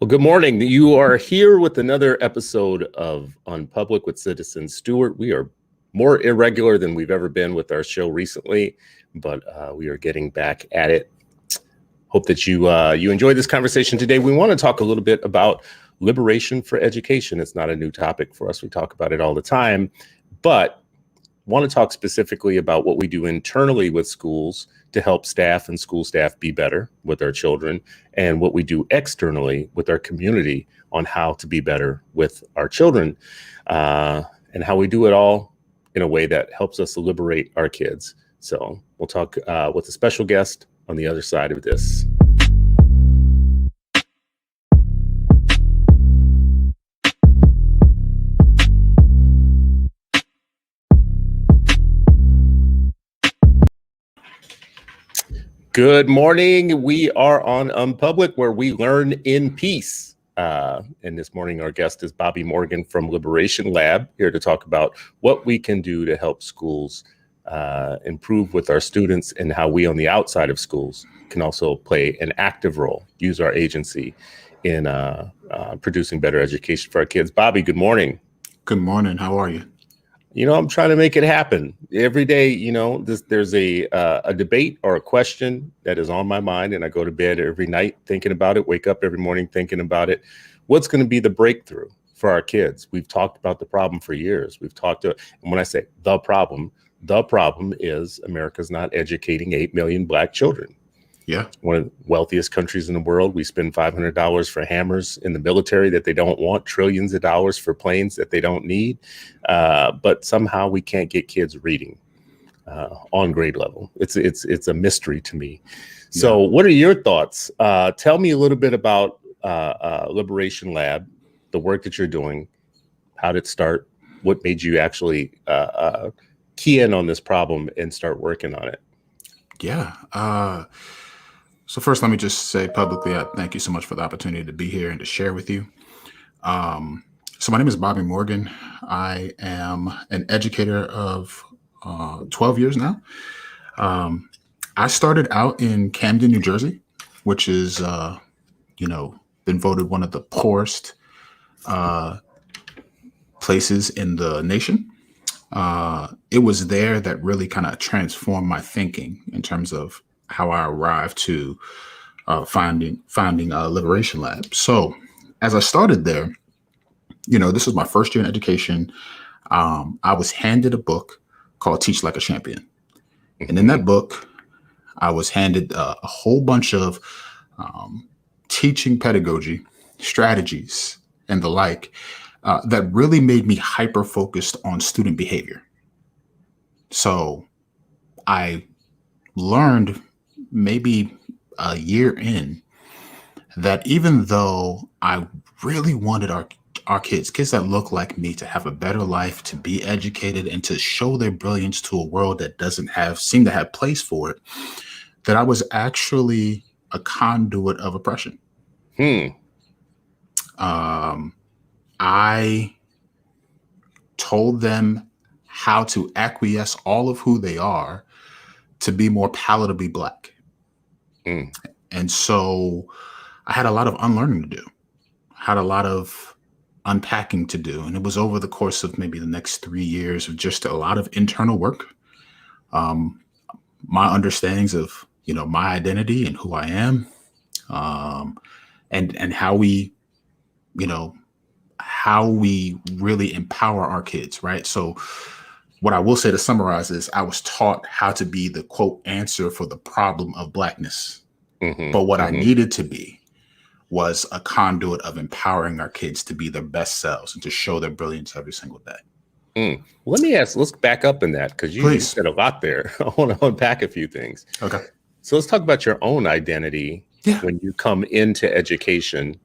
Well, good morning. You are here with another episode of UnPublic with Citizen Stewart. We are more irregular than we've ever been with our show recently, but we are getting back at it. Hope that you enjoy this conversation today. We want to talk a little bit about liberation for education. It's not a new topic for us. We talk about it all the time, but want to talk specifically about what we do internally with schools to help staff and school staff be better with our children, and what we do externally with our community on how to be better with our children, and how we do it all in a way that helps us liberate our kids. So we'll talk with a special guest on the other side of this. Good morning. We are on UnPublic, where we learn in peace. And this morning, our guest is Bobby Morgan from Liberation Lab, here to talk about what we can do to help schools improve with our students, and how we on the outside of schools can also play an active role, use our agency in producing better education for our kids. Bobby, good morning. Good morning. How are you? You know, I'm trying to make it happen every day. You know, there's a debate or a question that is on my mind, and I go to bed every night thinking about it, wake up every morning thinking about it. What's going to be the breakthrough for our kids? We've talked about the problem for years. And when I say the problem is America's not educating 8 million Black children. Yeah. One of the wealthiest countries in the world. We spend $500 for hammers in the military that they don't want, trillions of dollars for planes that they don't need. But somehow we can't get kids reading on grade level. It's a mystery to me. So what are your thoughts? Tell me a little bit about Liberation Lab, the work that you're doing. How did it start? What made you actually key in on this problem and start working on it? Yeah. So first, let me just say publicly, I thank you so much for the opportunity to be here and to share with you. So my name is Bobby Morgan. I am an educator of 12 years now. I started out in Camden, New Jersey, which is, been voted one of the poorest places in the nation. It was there that really kind of transformed my thinking in terms of how I arrived to founding Liberation Lab. So as I started there, this was my first year in education. I was handed a book called Teach Like a Champion. And in that book, I was handed a whole bunch of teaching pedagogy, strategies, and the like that really made me hyper-focused on student behavior. So I learned maybe a year in that even though I really wanted our kids that look like me, to have a better life, to be educated, and to show their brilliance to a world that doesn't seem to have place for it, that I was actually a conduit of oppression. I told them how to acquiesce all of who they are to be more palatably Black. And so I had a lot of unlearning to do, had a lot of unpacking to do. And it was over the course of maybe the next 3 years of just a lot of internal work. My understandings of, my identity and who I am, and how we really empower our kids, right? So what I will say to summarize is I was taught how to be the quote answer for the problem of Blackness. But what I needed to be was a conduit of empowering our kids to be their best selves and to show their brilliance every single day. Let me ask, let's back up in that, because you said a lot there. I want to unpack a few things. Okay. So let's talk about your own identity when you come into education.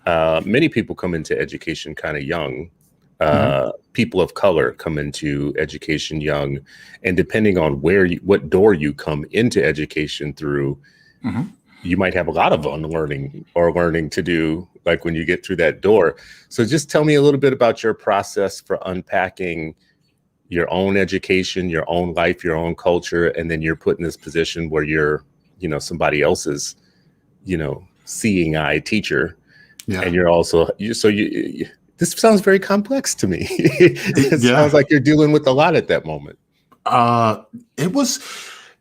Many people come into education kind of young. People of color come into education young, and depending on what door you come into education through, you might have a lot of unlearning or learning to do, like when you get through that door. So just tell me a little bit about your process for unpacking your own education, your own life, your own culture, and then you're put in this position where you're, somebody else's, seeing eye teacher. Yeah. And you're also this sounds very complex to me. It Yeah. sounds like you're dealing with a lot at that moment. It was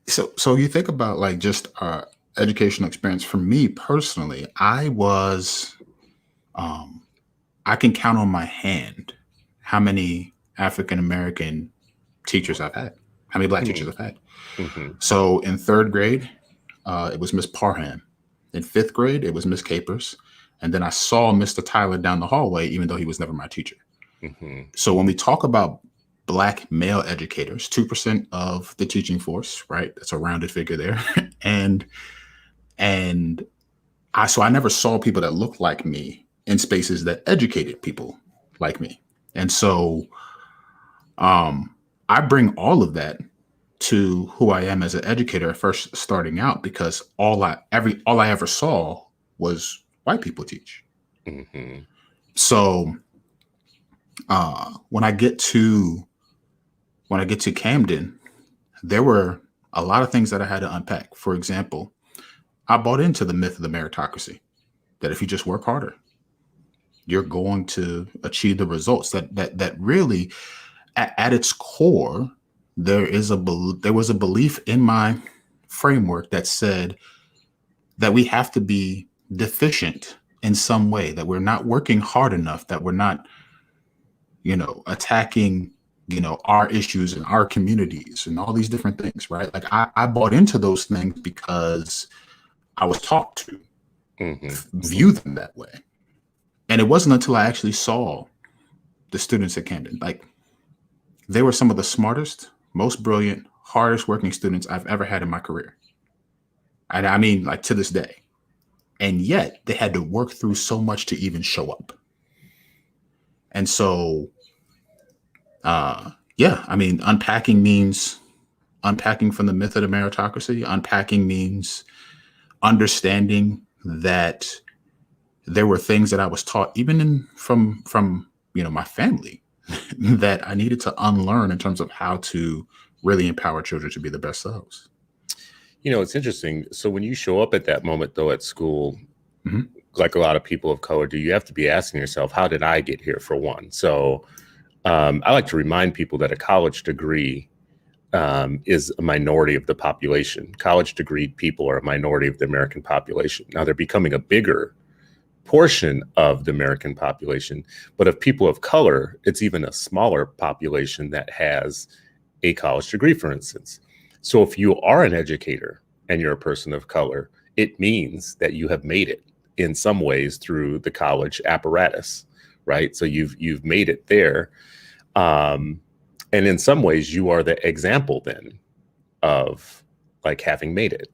so you think about like just educational experience for me personally, I can count on my hand how many African American teachers I've had, how many black teachers I've had. Mm-hmm. So in third grade, it was Miss Parham. In fifth grade, it was Miss Capers. And then I saw Mr. Tyler down the hallway, even though he was never my teacher. Mm-hmm. So when we talk about black male educators, 2% of the teaching force, right? That's a rounded figure there. and I never saw people that looked like me in spaces that educated people like me. And so I bring all of that to who I am as an educator at first starting out, because all I ever saw was white people teach. Mm-hmm. So when I get to Camden, there were a lot of things that I had to unpack. For example, I bought into the myth of the meritocracy, that if you just work harder, you're going to achieve the results that really at its core, there was a belief in my framework that said that we have to be deficient in some way, that we're not working hard enough, that we're not, attacking, our issues in our communities and all these different things, right? Like I bought into those things because I was taught to view them that way. And it wasn't until I actually saw the students at Camden, like they were some of the smartest, most brilliant, hardest working students I've ever had in my career. And I mean, like to this day. And yet they had to work through so much to even show up. And so, I mean, unpacking from the myth of the meritocracy. Unpacking means understanding that there were things that I was taught, even from my family, that I needed to unlearn in terms of how to really empower children to be the best selves. It's interesting. So when you show up at that moment, though, at school, mm-hmm. like a lot of people of color do, you have to be asking yourself, how did I get here, for one? So I like to remind people that a college degree is a minority of the population. College degree people are a minority of the American population. Now they're becoming a bigger portion of the American population, but of people of color, it's even a smaller population that has a college degree, for instance. So if you are an educator and you're a person of color, it means that you have made it in some ways through the college apparatus, right? So you've made it there. And in some ways you are the example then of like having made it.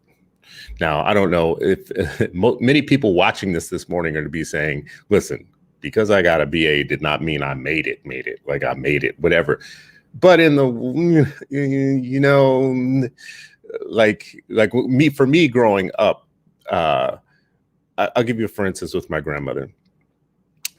Now, I don't know if many people watching this morning are to be saying, listen, because I got a BA did not mean I made it, like I made it, whatever. But in the, for me growing up, I'll give you a for instance with my grandmother.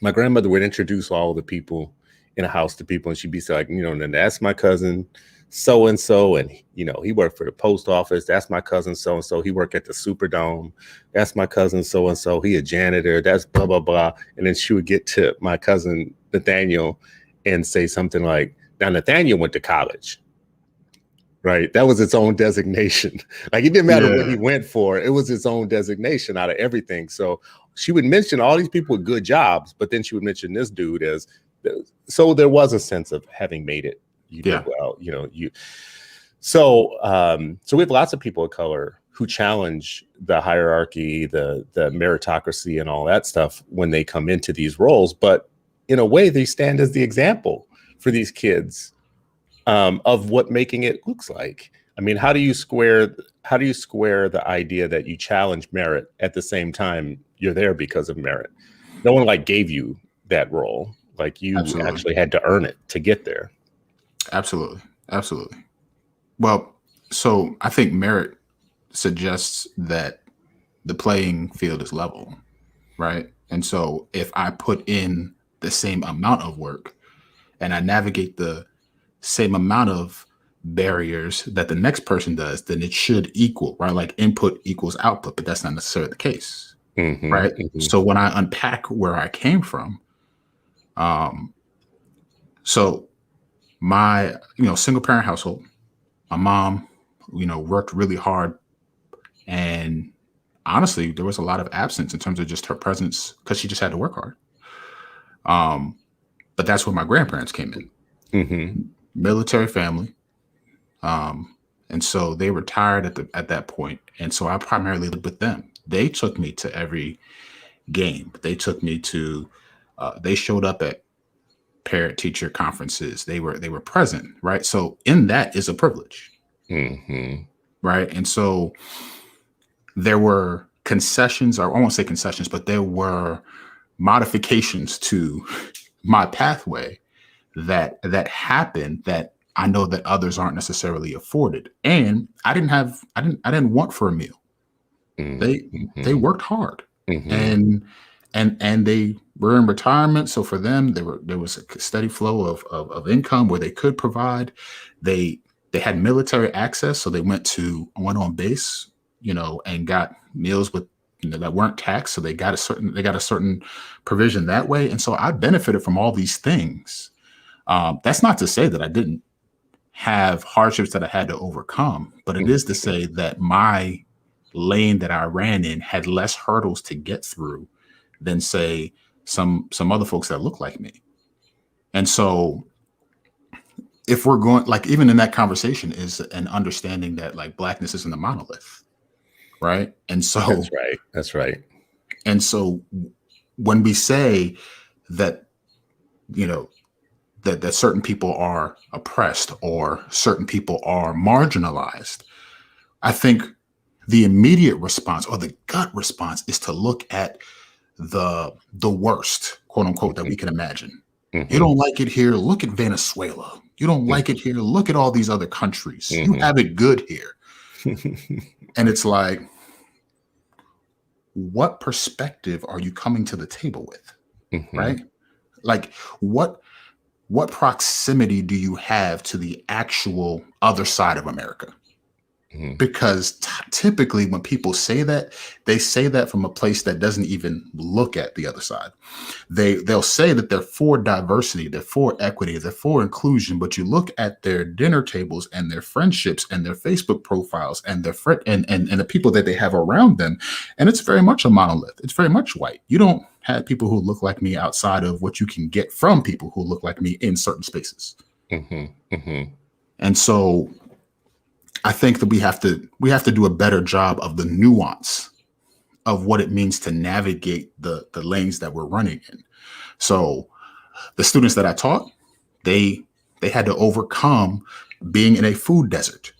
My grandmother would introduce all the people in a house to people, and she'd be like, and that's my cousin so-and-so, and he worked for the post office. That's my cousin so-and-so. He worked at the Superdome. That's my cousin so-and-so. He a janitor. That's blah, blah, blah. And then she would get to my cousin Nathaniel and say something like, now Nathaniel went to college, right? That was its own designation. Like it didn't matter what he went for. It was its own designation out of everything. So she would mention all these people with good jobs, but then she would mention this dude as, so there was a sense of having made it. You did well, So we have lots of people of color who challenge the hierarchy, the meritocracy and all that stuff when they come into these roles. But in a way, they stand as the example for these kids of what making it looks like. I mean, how do you square the idea that you challenge merit at the same time you're there because of merit? No one like gave you that role. Like you actually had to earn it to get there. Absolutely. Well, so I think merit suggests that the playing field is level, right? And so if I put in the same amount of work and I navigate the same amount of barriers that the next person does, then it should equal, right? Like input equals output, but that's not necessarily the case. right? Mm-hmm. So when I unpack where I came from, so my, single parent household, my mom, worked really hard, and honestly, there was a lot of absence in terms of just her presence because she just had to work hard. But that's where my grandparents came in, Mm-hmm. military family. And so they retired at that point. And so I primarily lived with them. They took me to every game. They took me to, they showed up at parent teacher conferences. They were present, right? So in that is a privilege, Mm-hmm. right? And so there were concessions, or I won't say concessions, but there were modifications to my pathway that happened that I know that others aren't necessarily afforded. And I didn't want for a meal. They worked hard, Mm-hmm. and they were in retirement. So for them, there was a steady flow of income where they could provide. They had military access, so they went on base, and got meals with that weren't taxed. So they got a certain provision that way. And so I benefited from all these things. That's not to say that I didn't have hardships that I had to overcome, but it is to say that my lane that I ran in had less hurdles to get through than, say, some other folks that look like me. And so if we're going, like, even in that conversation is an understanding that, like, Blackness isn't a monolith, right? And so That's right. And so when we say that, that certain people are oppressed or certain people are marginalized, I think the immediate response or the gut response is to look at the worst, quote unquote, that we can imagine. Mm-hmm. You don't like it here, look at Venezuela. You don't like it here, look at all these other countries. Mm-hmm. You have it good here. And it's like, what perspective are you coming to the table with? Mm-hmm. Right? Like, what proximity do you have to the actual other side of America? Mm-hmm. Because typically when people say that, they say that from a place that doesn't even look at the other side. They'll say that they're for diversity, they're for equity, they're for inclusion, but you look at their dinner tables and their friendships and their Facebook profiles and their and the people that they have around them, and it's very much a monolith. It's very much white. You don't have people who look like me outside of what you can get from people who look like me in certain spaces. Mm-hmm. Mm-hmm. And so I think that we have to do a better job of the nuance of what it means to navigate the lanes that we're running in. So the students that I taught, they had to overcome being in a food desert,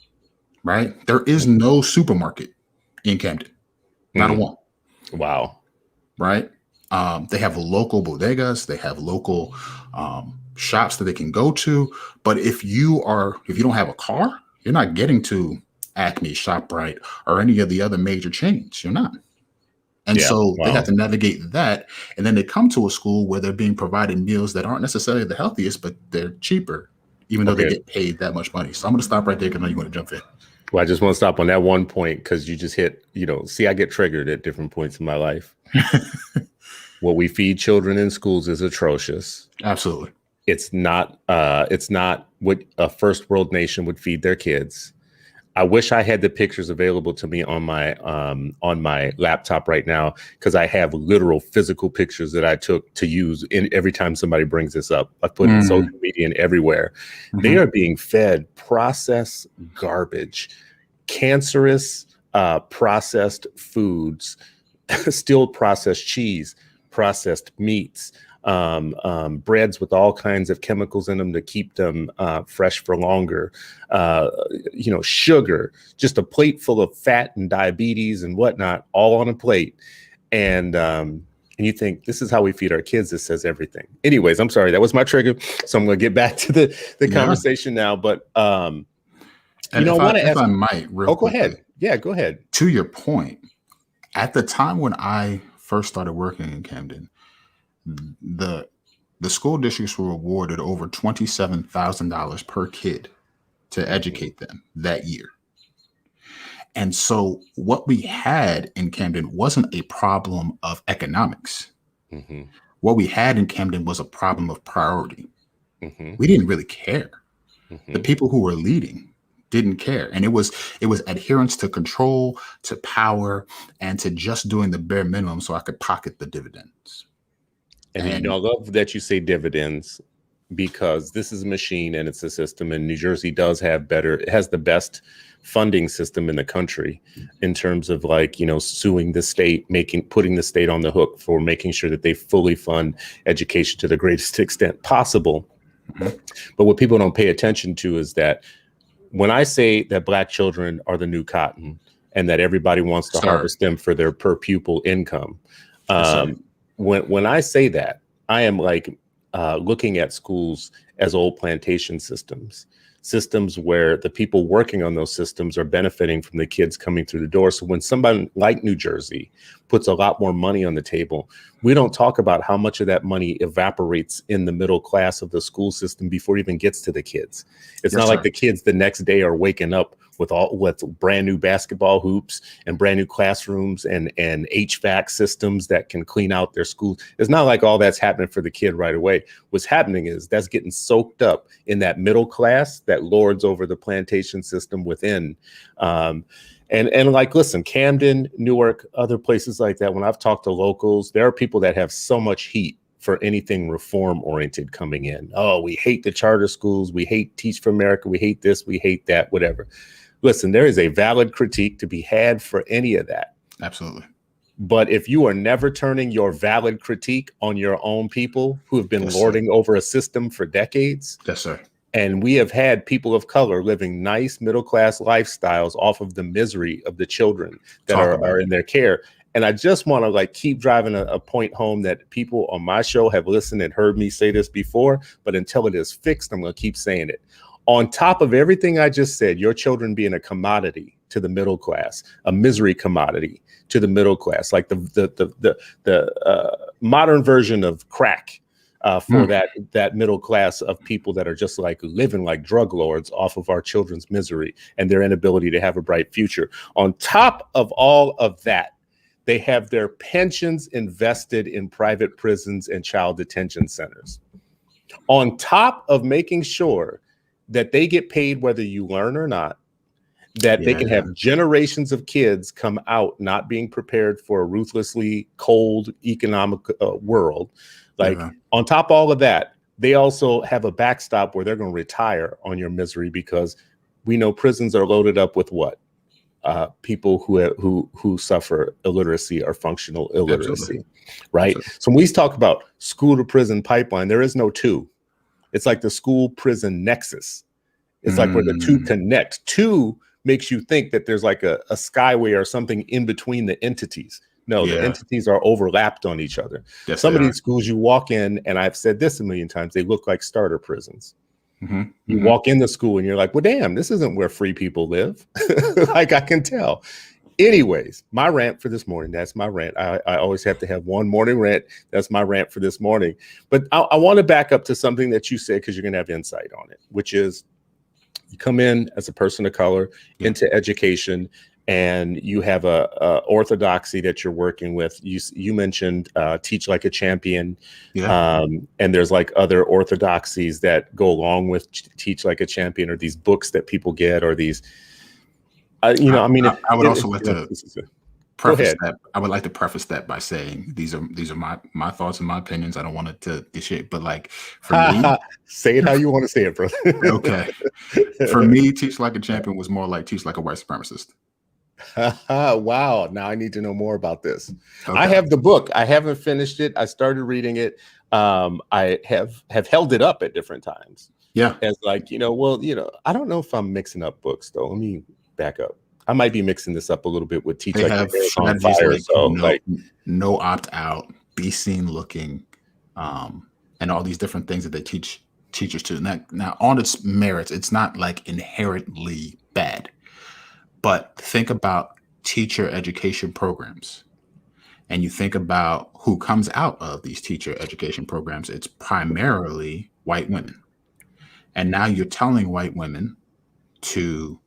right? There is no supermarket in Camden, not a one. Wow. Right? They have local bodegas, they have local shops that they can go to. But if you don't have a car, you're not getting to Acme, ShopRite, or any of the other major chains. You're not. And so they have to navigate that. And then they come to a school where they're being provided meals that aren't necessarily the healthiest, but they're cheaper, even though they get paid that much money. So I'm going to stop right there because I know you want to jump in. Well, I just want to stop on that one point because you just hit, I get triggered at different points in my life. What we feed children in schools is atrocious. Absolutely. It's not what a first world nation would feed their kids. I wish I had the pictures available to me on my laptop right now, because I have literal physical pictures that I took to use every time somebody brings this up. I put it in social media and everywhere. Mm-hmm. They are being fed processed garbage, cancerous processed foods, still processed cheese, processed meats, breads with all kinds of chemicals in them to keep them fresh for longer, sugar, just a plate full of fat and diabetes and whatnot, all on a plate. And you think, this is how we feed our kids. This says everything. Anyways, I'm sorry. That was my trigger. So I'm going to get back to the conversation now. But, I want to ask. If I might, real quickly. Go ahead. Yeah, go ahead. To your point, at the time when I first started working in Camden, the school districts were awarded over $27,000 per kid to educate them that year. And so what we had in Camden wasn't a problem of economics. Mm-hmm. What we had in Camden was a problem of priority. Mm-hmm. We didn't really care. Mm-hmm. The people who were leading didn't care. And it was adherence to control, to power, and to just doing the bare minimum so I could pocket the dividends. And you know, I love that you say dividends, because this is a machine and it's a system, and New Jersey it has the best funding system in the country in terms of, like, you know, suing the state, putting the state on the hook for making sure that they fully fund education to the greatest extent possible. Mm-hmm. But what people don't pay attention to is that when I say that Black children are the new cotton and that everybody wants to harvest them for their per pupil income, when I say that, I am like looking at schools as old plantation systems where the people working on those systems are benefiting from the kids coming through the door. So when somebody like New Jersey puts a lot more money on the table, we don't talk about how much of that money evaporates in the middle class of the school system before it even gets to the kids. It's not like the kids the next day are waking up with brand new basketball hoops and brand new classrooms and HVAC systems that can clean out their school. It's not like all that's happening for the kid right away. What's happening is that's getting soaked up in that middle class that lords over the plantation system within. And like, listen, Camden, Newark, other places like that, when I've talked to locals, there are people that have so much heat for anything reform oriented coming in. Oh, we hate the charter schools. We hate Teach for America. We hate this. We hate that, whatever. Listen, there is a valid critique to be had for any of that. Absolutely. But if you are never turning your valid critique on your own people who have been lording over a system for decades. Yes, sir. And we have had people of color living nice middle-class lifestyles off of the misery of the children that are in their care. And I just want to like keep driving a point home that people on my show have listened and heard me say this before, but until it is fixed, I'm going to keep saying it. On top of everything I just said, your children being a commodity to the middle class, a misery commodity to the middle class, like the modern version of crack for that middle class of people that are just like living like drug lords off of our children's misery and their inability to have a bright future. On top of all of that, they have their pensions invested in private prisons and child detention centers. On top of making sure that they get paid whether you learn or not, that they can have generations of kids come out not being prepared for a ruthlessly cold economic world. Like on top of all of that, they also have a backstop where they're going to retire on your misery, because we know prisons are loaded up with what? People who suffer illiteracy or functional illiteracy, right? Absolutely. So when we talk about school to prison pipeline, there is no two. It's like the school prison nexus. It's like where the two connect. Two makes you think that there's like a skyway or something in between the entities. No, the entities are overlapped on each other. Yes, some of these schools you walk in, and I've said this a million times, they look like starter prisons. You walk in the school and you're like, well, damn, this isn't where free people live. Like, I can tell. Anyways, my rant for this morning, that's my rant. I always have to have one morning rant. That's my rant for this morning. But I want to back up to something that you said, because you're going to have insight on it, which is you come in as a person of color into education, and you have a orthodoxy that you're working with. You mentioned Teach Like a Champion, and there's like other orthodoxies that go along with Teach Like a Champion, or these books that people get, or these, I would also like to preface that. I would like to preface that by saying these are my thoughts and my opinions. I don't want it to get shit, but like for me, say it how you want to say it, brother. Okay. For me, Teach Like a Champion was more like Teach Like a White Supremacist. Wow. Now I need to know more about this. Okay. I have the book. I haven't finished it. I started reading it. I have held it up at different times. Yeah. As like, I don't know if I'm mixing up books though. Let me back up. I might be mixing this up a little bit with Teach Like a on Fire. Like, no opt out, be seen looking, and all these different things that they teach teachers to. Now on its merits, it's not like inherently bad. But think about teacher education programs, and you think about who comes out of these teacher education programs. It's primarily white women. And now you're telling white women to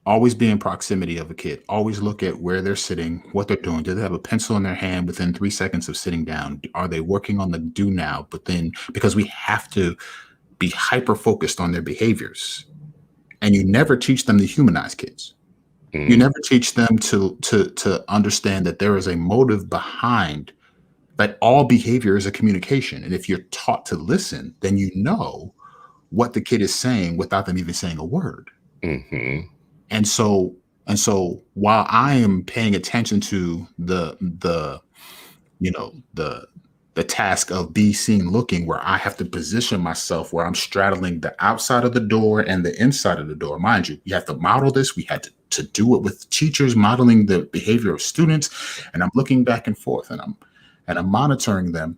Always be in proximity of a kid. Always look at where they're sitting, what they're doing. Do they have a pencil in their hand within 3 seconds of sitting down? Are they working on the do now? But then, because we have to be hyper focused on their behaviors, and you never teach them to humanize kids. You never teach them to understand that there is a motive behind that. All behavior is a communication, and if you're taught to listen, then you know what the kid is saying without them even saying a word. Mm-hmm. And so while I am paying attention to the you know the task of be seen looking, where I have to position myself where I'm straddling the outside of the door and the inside of the door. Mind you, you have to model this. We had to do it with teachers modeling the behavior of students, and I'm looking back and forth, and I'm monitoring them.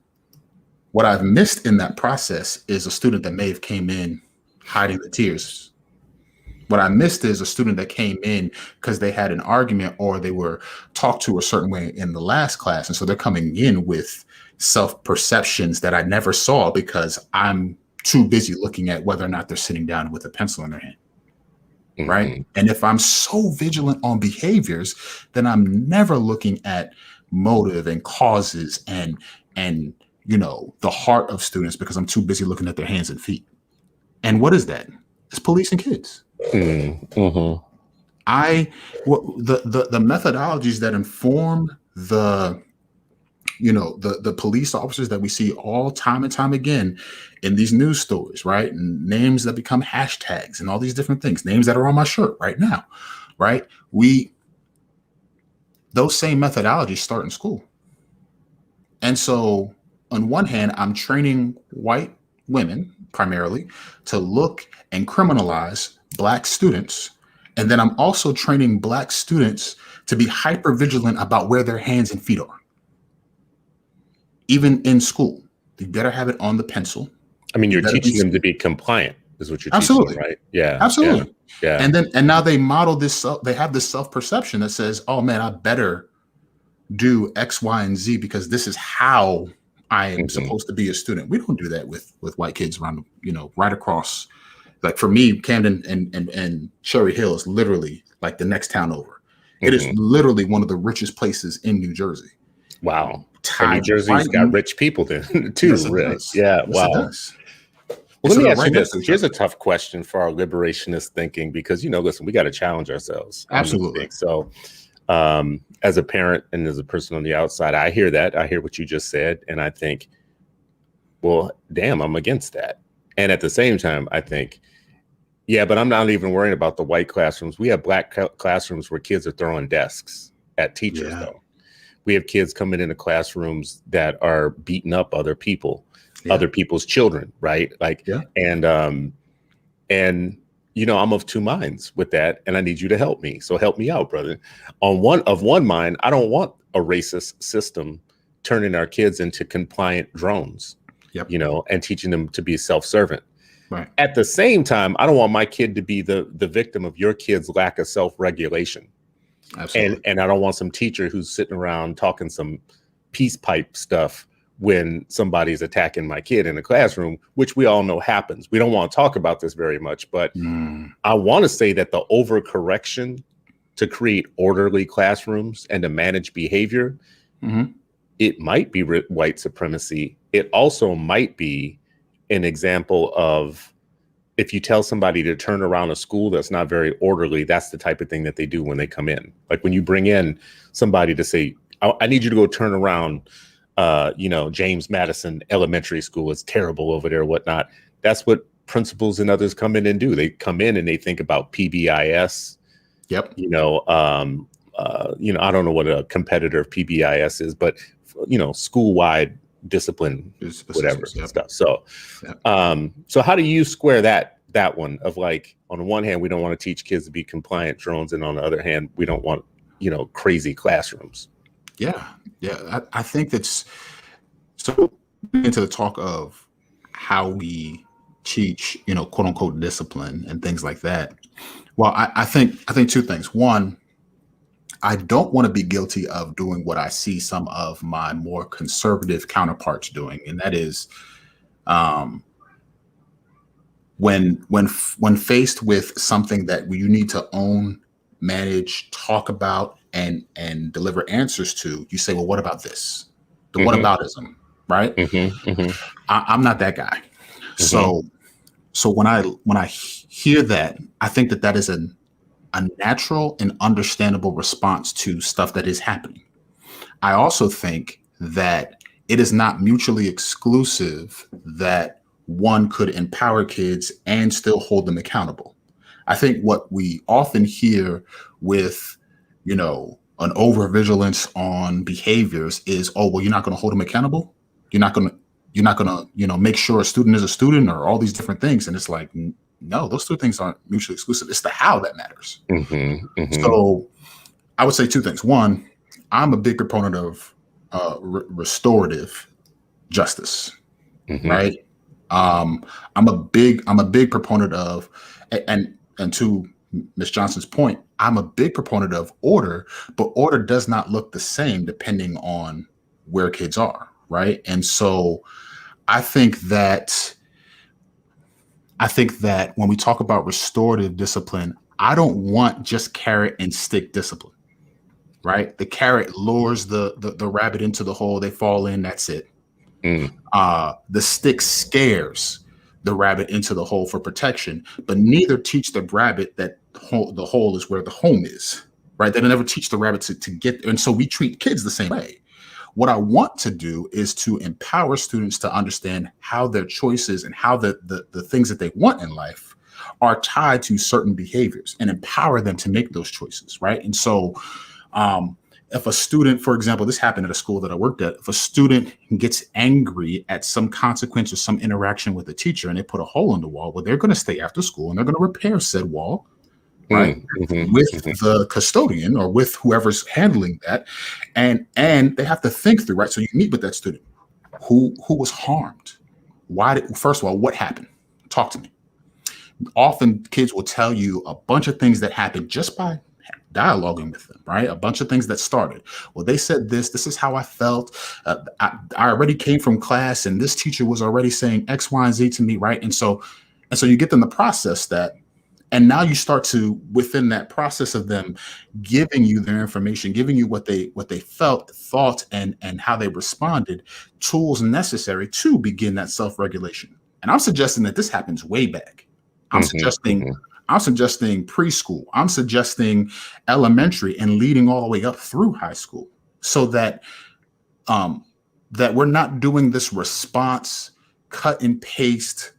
What I've missed in that process is a student that may have came in hiding the tears. What I missed is a student that came in because they had an argument or they were talked to a certain way in the last class. And so they're coming in with self-perceptions that I never saw because I'm too busy looking at whether or not they're sitting down with a pencil in their hand. Mm-hmm. Right. And if I'm so vigilant on behaviors, then I'm never looking at motive and causes and the heart of students, because I'm too busy looking at their hands and feet. And what is that? It's policing kids. Mm-hmm. The methodologies that inform the police officers that we see all time and time again in these news stories, right? And names that become hashtags and all these different things, names that are on my shirt right now, right? Those same methodologies start in school. And so on one hand, I'm training white women primarily to look and criminalize Black students. And then I'm also training Black students to be hyper vigilant about where their hands and feet are. Even in school, you better have it on the pencil. I mean, you're teaching them to be compliant, is what you're absolutely teaching them, right? Yeah, absolutely. Yeah. And now they model this. They have this self-perception that says, "Oh man, I better do X, Y, and Z because this is how I am supposed to be a student." We don't do that with white kids around, right across. Like for me, Camden and Cherry Hill is literally like the next town over. It is literally one of the richest places in New Jersey. Wow. And New Jersey's got rich people then too, yes, right? Does. Yeah, yes, wow. It does. Well, let me ask you this. Here's a tough question for our liberationist thinking, because, listen, we got to challenge ourselves. Absolutely. So as a parent and as a person on the outside, I hear that. I hear what you just said. And I think, well, damn, I'm against that. And at the same time, I think, yeah, but I'm not even worrying about the white classrooms. We have Black classrooms where kids are throwing desks at teachers, though. We have kids coming into classrooms that are beating up other people, other people's children, right? And I'm of two minds with that, and I need you to help me. So help me out, brother. On one mind, I don't want a racist system turning our kids into compliant drones, and teaching them to be self-servant. Right. At the same time, I don't want my kid to be the victim of your kid's lack of self-regulation. Absolutely. And I don't want some teacher who's sitting around talking some peace pipe stuff when somebody's attacking my kid in a classroom, which we all know happens. We don't want to talk about this very much, but I want to say that the overcorrection to create orderly classrooms and to manage behavior, it might be white supremacy. It also might be an example of, if you tell somebody to turn around a school that's not very orderly, that's the type of thing that they do when they come in. Like when you bring in somebody to say, I need you to go turn around, James Madison Elementary School. It's terrible over there, whatnot. That's what principals and others come in and do. They come in and they think about PBIS. Yep. I don't know what a competitor of PBIS is, but, school-wide discipline, whatever stuff. So, so how do you square that one of, like, on the one hand, we don't want to teach kids to be compliant drones, and on the other hand, we don't want, crazy classrooms. Yeah. I think that's so into the talk of how we teach, quote unquote discipline and things like that. Well, I think two things. One, I don't want to be guilty of doing what I see some of my more conservative counterparts doing, and that is, when faced with something that you need to own manage, talk about, and deliver answers to, you say, well, what about this? The whataboutism, right? I'm not that guy. So when I hear that, I think that is a natural and understandable response to stuff that is happening. I also think that it is not mutually exclusive that one could empower kids and still hold them accountable. I think what we often hear with, an overvigilance on behaviors is, oh, well, you're not going to hold them accountable. You're not going to, make sure a student is a student, or all these different things. And it's like, no, those two things aren't mutually exclusive. It's the how that matters. So I would say two things. One, I'm a big proponent of restorative justice, right? I'm a big proponent of, and to Ms. Johnson's point, I'm a big proponent of order, but order does not look the same depending on where kids are, right? And so I think that when we talk about restorative discipline, I don't want just carrot and stick discipline, right? The carrot lures the rabbit into the hole, they fall in, that's it. The stick scares the rabbit into the hole for protection, but neither teach the rabbit that the hole is where the home is, right? They don't ever teach the rabbit to get there. And so we treat kids the same way. What I want to do is to empower students to understand how their choices and how the things that they want in life are tied to certain behaviors, and empower them to make those choices, right? And so if a student, for example, this happened at a school that I worked at, if a student gets angry at some consequence or some interaction with a teacher and they put a hole in the wall, well, they're going to stay after school and they're going to repair said wall, right? With the custodian or with whoever's handling that. And they have to think through, right? So you meet with that student. Who was harmed? First of all, what happened? Talk to me. Often kids will tell you a bunch of things that happened just by dialoguing with them, right? A bunch of things that started. Well, they said this is how I felt. I already came from class and this teacher was already saying X, Y, and Z to me, right? And so you get them to process that. And now you start to, within that process of them giving you their information, giving you what they felt, thought, and how they responded, tools necessary to begin that self-regulation. And I'm suggesting that this happens way back. I'm suggesting preschool. I'm suggesting elementary and leading all the way up through high school, so that that we're not doing this response, cut and paste,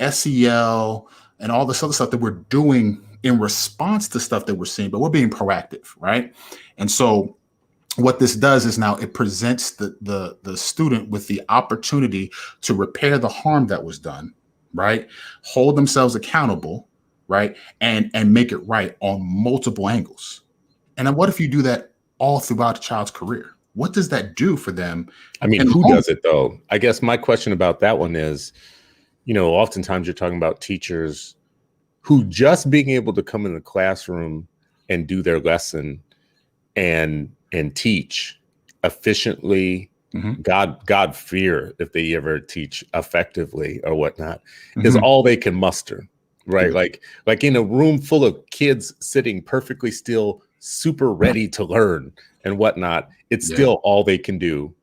SEL, and all this other stuff that we're doing in response to stuff that we're seeing, but we're being proactive, right? And so what this does is now it presents the student with the opportunity to repair the harm that was done, right? Hold themselves accountable, right? And make it right on multiple angles. And then what if you do that all throughout a child's career? What does that do for them? I mean, who does it though? I guess my question about that one is, oftentimes you're talking about teachers who just being able to come in the classroom and do their lesson and teach efficiently, God fear if they ever teach effectively or whatnot, is all they can muster. Right. Like in a room full of kids sitting perfectly still, super ready to learn and whatnot. It's still all they can do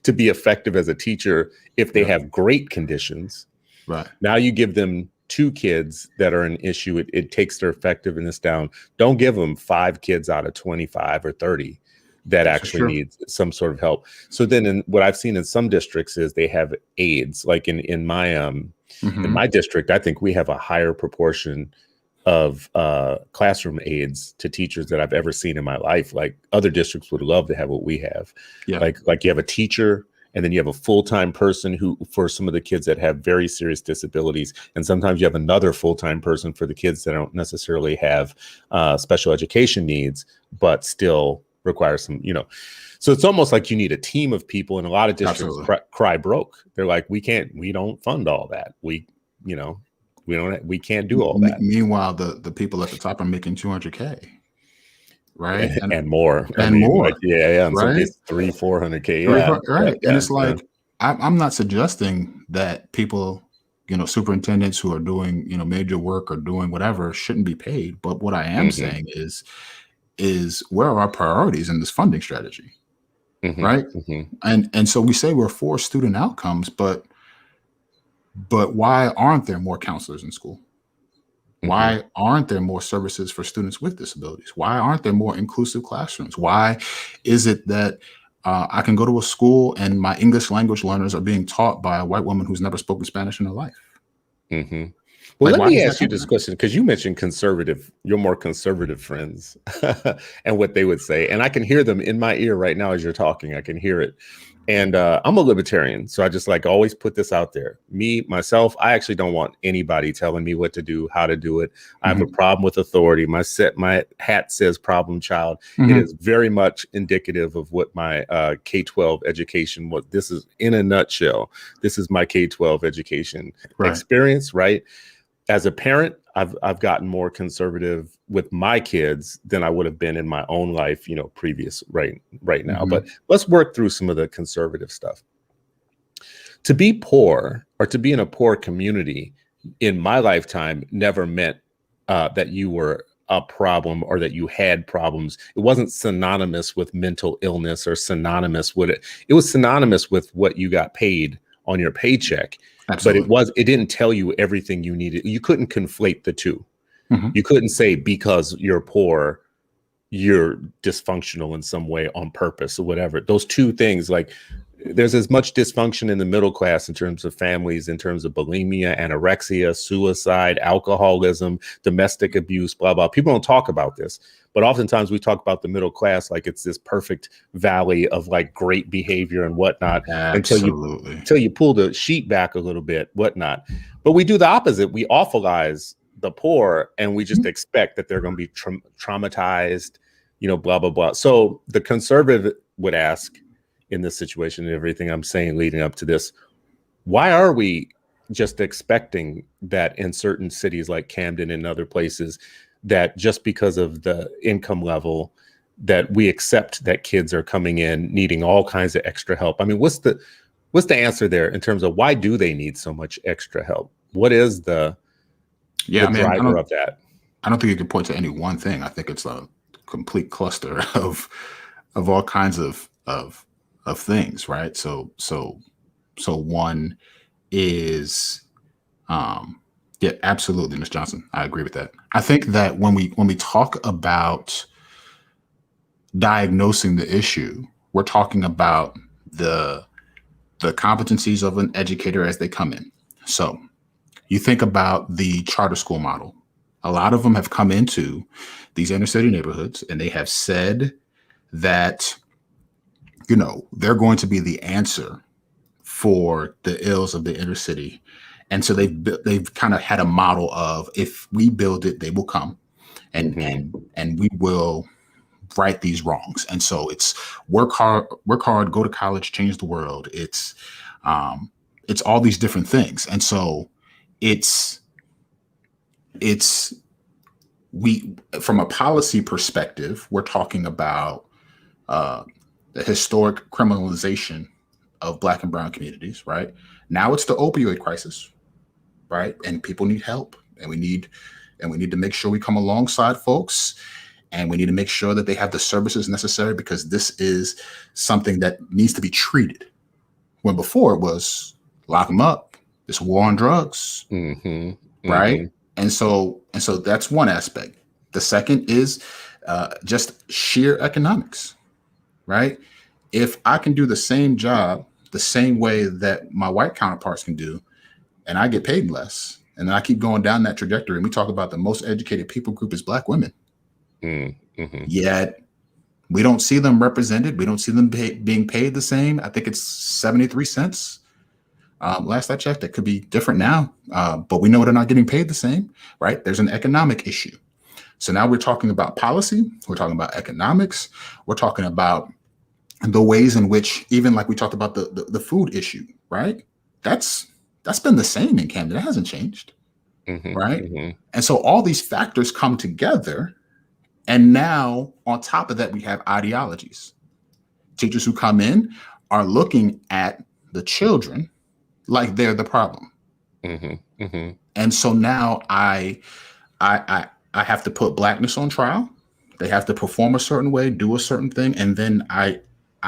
to be effective as a teacher if they have great conditions. Right. Now you give them 2 kids that are an issue. It takes their effectiveness down. Don't give them 5 kids out of 25 or 30 that actually needs some sort of help. So then what I've seen in some districts is they have aides. Like in my district, I think we have a higher proportion of classroom aides to teachers that I've ever seen in my life. Like other districts would love to have what we have. Yeah. Like you have a teacher, and then you have a full-time person who, for some of the kids that have very serious disabilities, and sometimes you have another full-time person for the kids that don't necessarily have special education needs, but still require some, So it's almost like you need a team of people, and a lot of districts cry broke. They're like, we don't fund all that. We can't do all that. Meanwhile, the people at the top are making $200K. Right. And more. More. Like, yeah. And right? So it's 300-400K. Yeah. Right. And it's like, I'm not suggesting that people superintendents who are doing, major work or doing whatever shouldn't be paid. But what I am Mm-hmm. saying is where are our priorities in this funding strategy, Mm-hmm. right? Mm-hmm. And so we say we're for student outcomes, but why aren't there more counselors in school? Mm-hmm. Why aren't there more services for students with disabilities? Why aren't there more inclusive classrooms? Why is it that I can go to a school and my English language learners are being taught by a white woman who's never spoken Spanish in her life? Mm-hmm. Well, Like, let why me does that ask you this happen? question because you mentioned your more conservative friends and what they would say. And I can hear them in my ear right now as you're talking. I can hear it. And I'm a libertarian. So I just like always put this out there. Me, myself, I actually don't want anybody telling me what to do, how to do it. I have a problem with authority. My hat says problem child. It is very much indicative of what my K-12 education was. This is in a nutshell. This is my K-12 education experience, right? As a parent, I've gotten more conservative with my kids than I would have been in my own life, previous right now. But let's work through some of the conservative stuff. To be poor or to be in a poor community in my lifetime never meant that you were a problem or that you had problems. It wasn't synonymous with mental illness or synonymous with it. It was synonymous with what you got paid on your paycheck. Absolutely. But it didn't tell you everything you needed. You couldn't conflate the two. You couldn't say because you're poor, you're dysfunctional in some way on purpose or whatever. Those two things, like there's as much dysfunction in the middle class in terms of families, in terms of bulimia, anorexia, suicide, alcoholism, domestic abuse, blah, blah. People don't talk about this, but oftentimes we talk about the middle class like it's this perfect valley of like great behavior and whatnot. Absolutely. Until you pull the sheet back a little bit, whatnot. But we do the opposite. We awfulize the poor and we just expect that they're going to be traumatized, blah, blah, blah. So the conservative would ask, in this situation and everything I'm saying leading up to this, why are we just expecting that in certain cities like Camden and other places that just because of the income level that we accept that kids are coming in needing all kinds of extra help? I mean, what's the answer there in terms of why do they need so much extra help? What is the driver of that? I don't think you can point to any one thing. I think it's a complete cluster of all kinds of things, right? So one is, yeah, absolutely, Ms. Johnson. I agree with that. I think that when we talk about diagnosing the issue, we're talking about the competencies of an educator as they come in. So you think about the charter school model. A lot of them have come into these inner city neighborhoods and they have said that, they're going to be the answer for the ills of the inner city. And so they've kind of had a model of, if we build it, they will come and we will right these wrongs. And so it's work hard, go to college, change the world. It's all these different things. And so we, from a policy perspective, we're talking about the historic criminalization of Black and brown communities, right? Now it's the opioid crisis, right? And people need help, and we need to make sure we come alongside folks, and we need to make sure that they have the services necessary, because this is something that needs to be treated. When before it was lock them up, it's war on drugs, right? And so that's one aspect. The second is just sheer economics, right? If I can do the same job the same way that my white counterparts can do, and I get paid less, and then I keep going down that trajectory, and we talk about the most educated people group is Black women. Yet we don't see them represented. We don't see them being paid the same. I think it's 73 cents. Last I checked, it could be different now, but we know they're not getting paid the same, right? There's an economic issue. So now we're talking about policy. We're talking about economics. We're talking about the ways in which, even like we talked about the food issue, right? That's been the same in Camden. It hasn't changed, right? And so all these factors come together. And now on top of that, we have ideologies. Teachers who come in are looking at the children like they're the problem. Mm-hmm. Mm-hmm. And so now I have to put blackness on trial. They have to perform a certain way, do a certain thing, and then I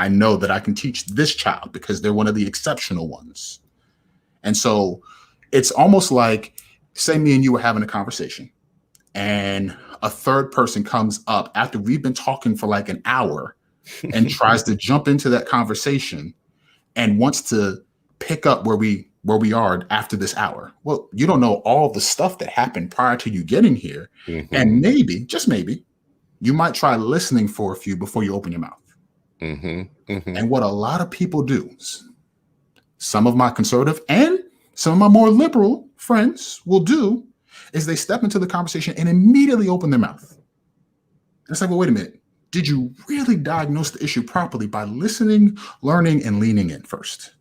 know that I can teach this child because they're one of the exceptional ones. And so it's almost like, say me and you were having a conversation, and a third person comes up after we've been talking for like an hour and tries to jump into that conversation and wants to pick up where we are after this hour. Well, you don't know all the stuff that happened prior to you getting here. Mm-hmm. And maybe, just maybe, you might try listening for a few before you open your mouth. Mm-hmm. Mm-hmm. And what a lot of people do, some of my conservative and some of my more liberal friends will do, is they step into the conversation and immediately open their mouth. It's like, well, wait a minute. Did you really diagnose the issue properly by listening, learning, and leaning in first?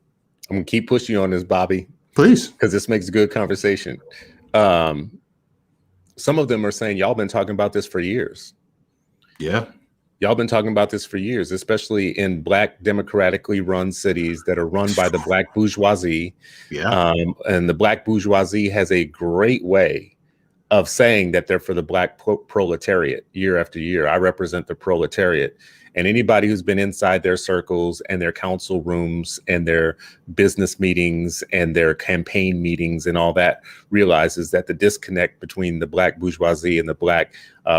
I'm gonna keep pushing you on this, Bobby. Please. Because this makes good conversation. Some of them are saying, y'all been talking about this for years. Yeah. Y'all been talking about this for years, especially in Black democratically run cities that are run by the Black bourgeoisie. Yeah. And the Black bourgeoisie has a great way of saying that they're for the Black proletariat year after year. I represent the proletariat. And anybody who's been inside their circles and their council rooms and their business meetings and their campaign meetings and all that realizes that the disconnect between the Black bourgeoisie and the Black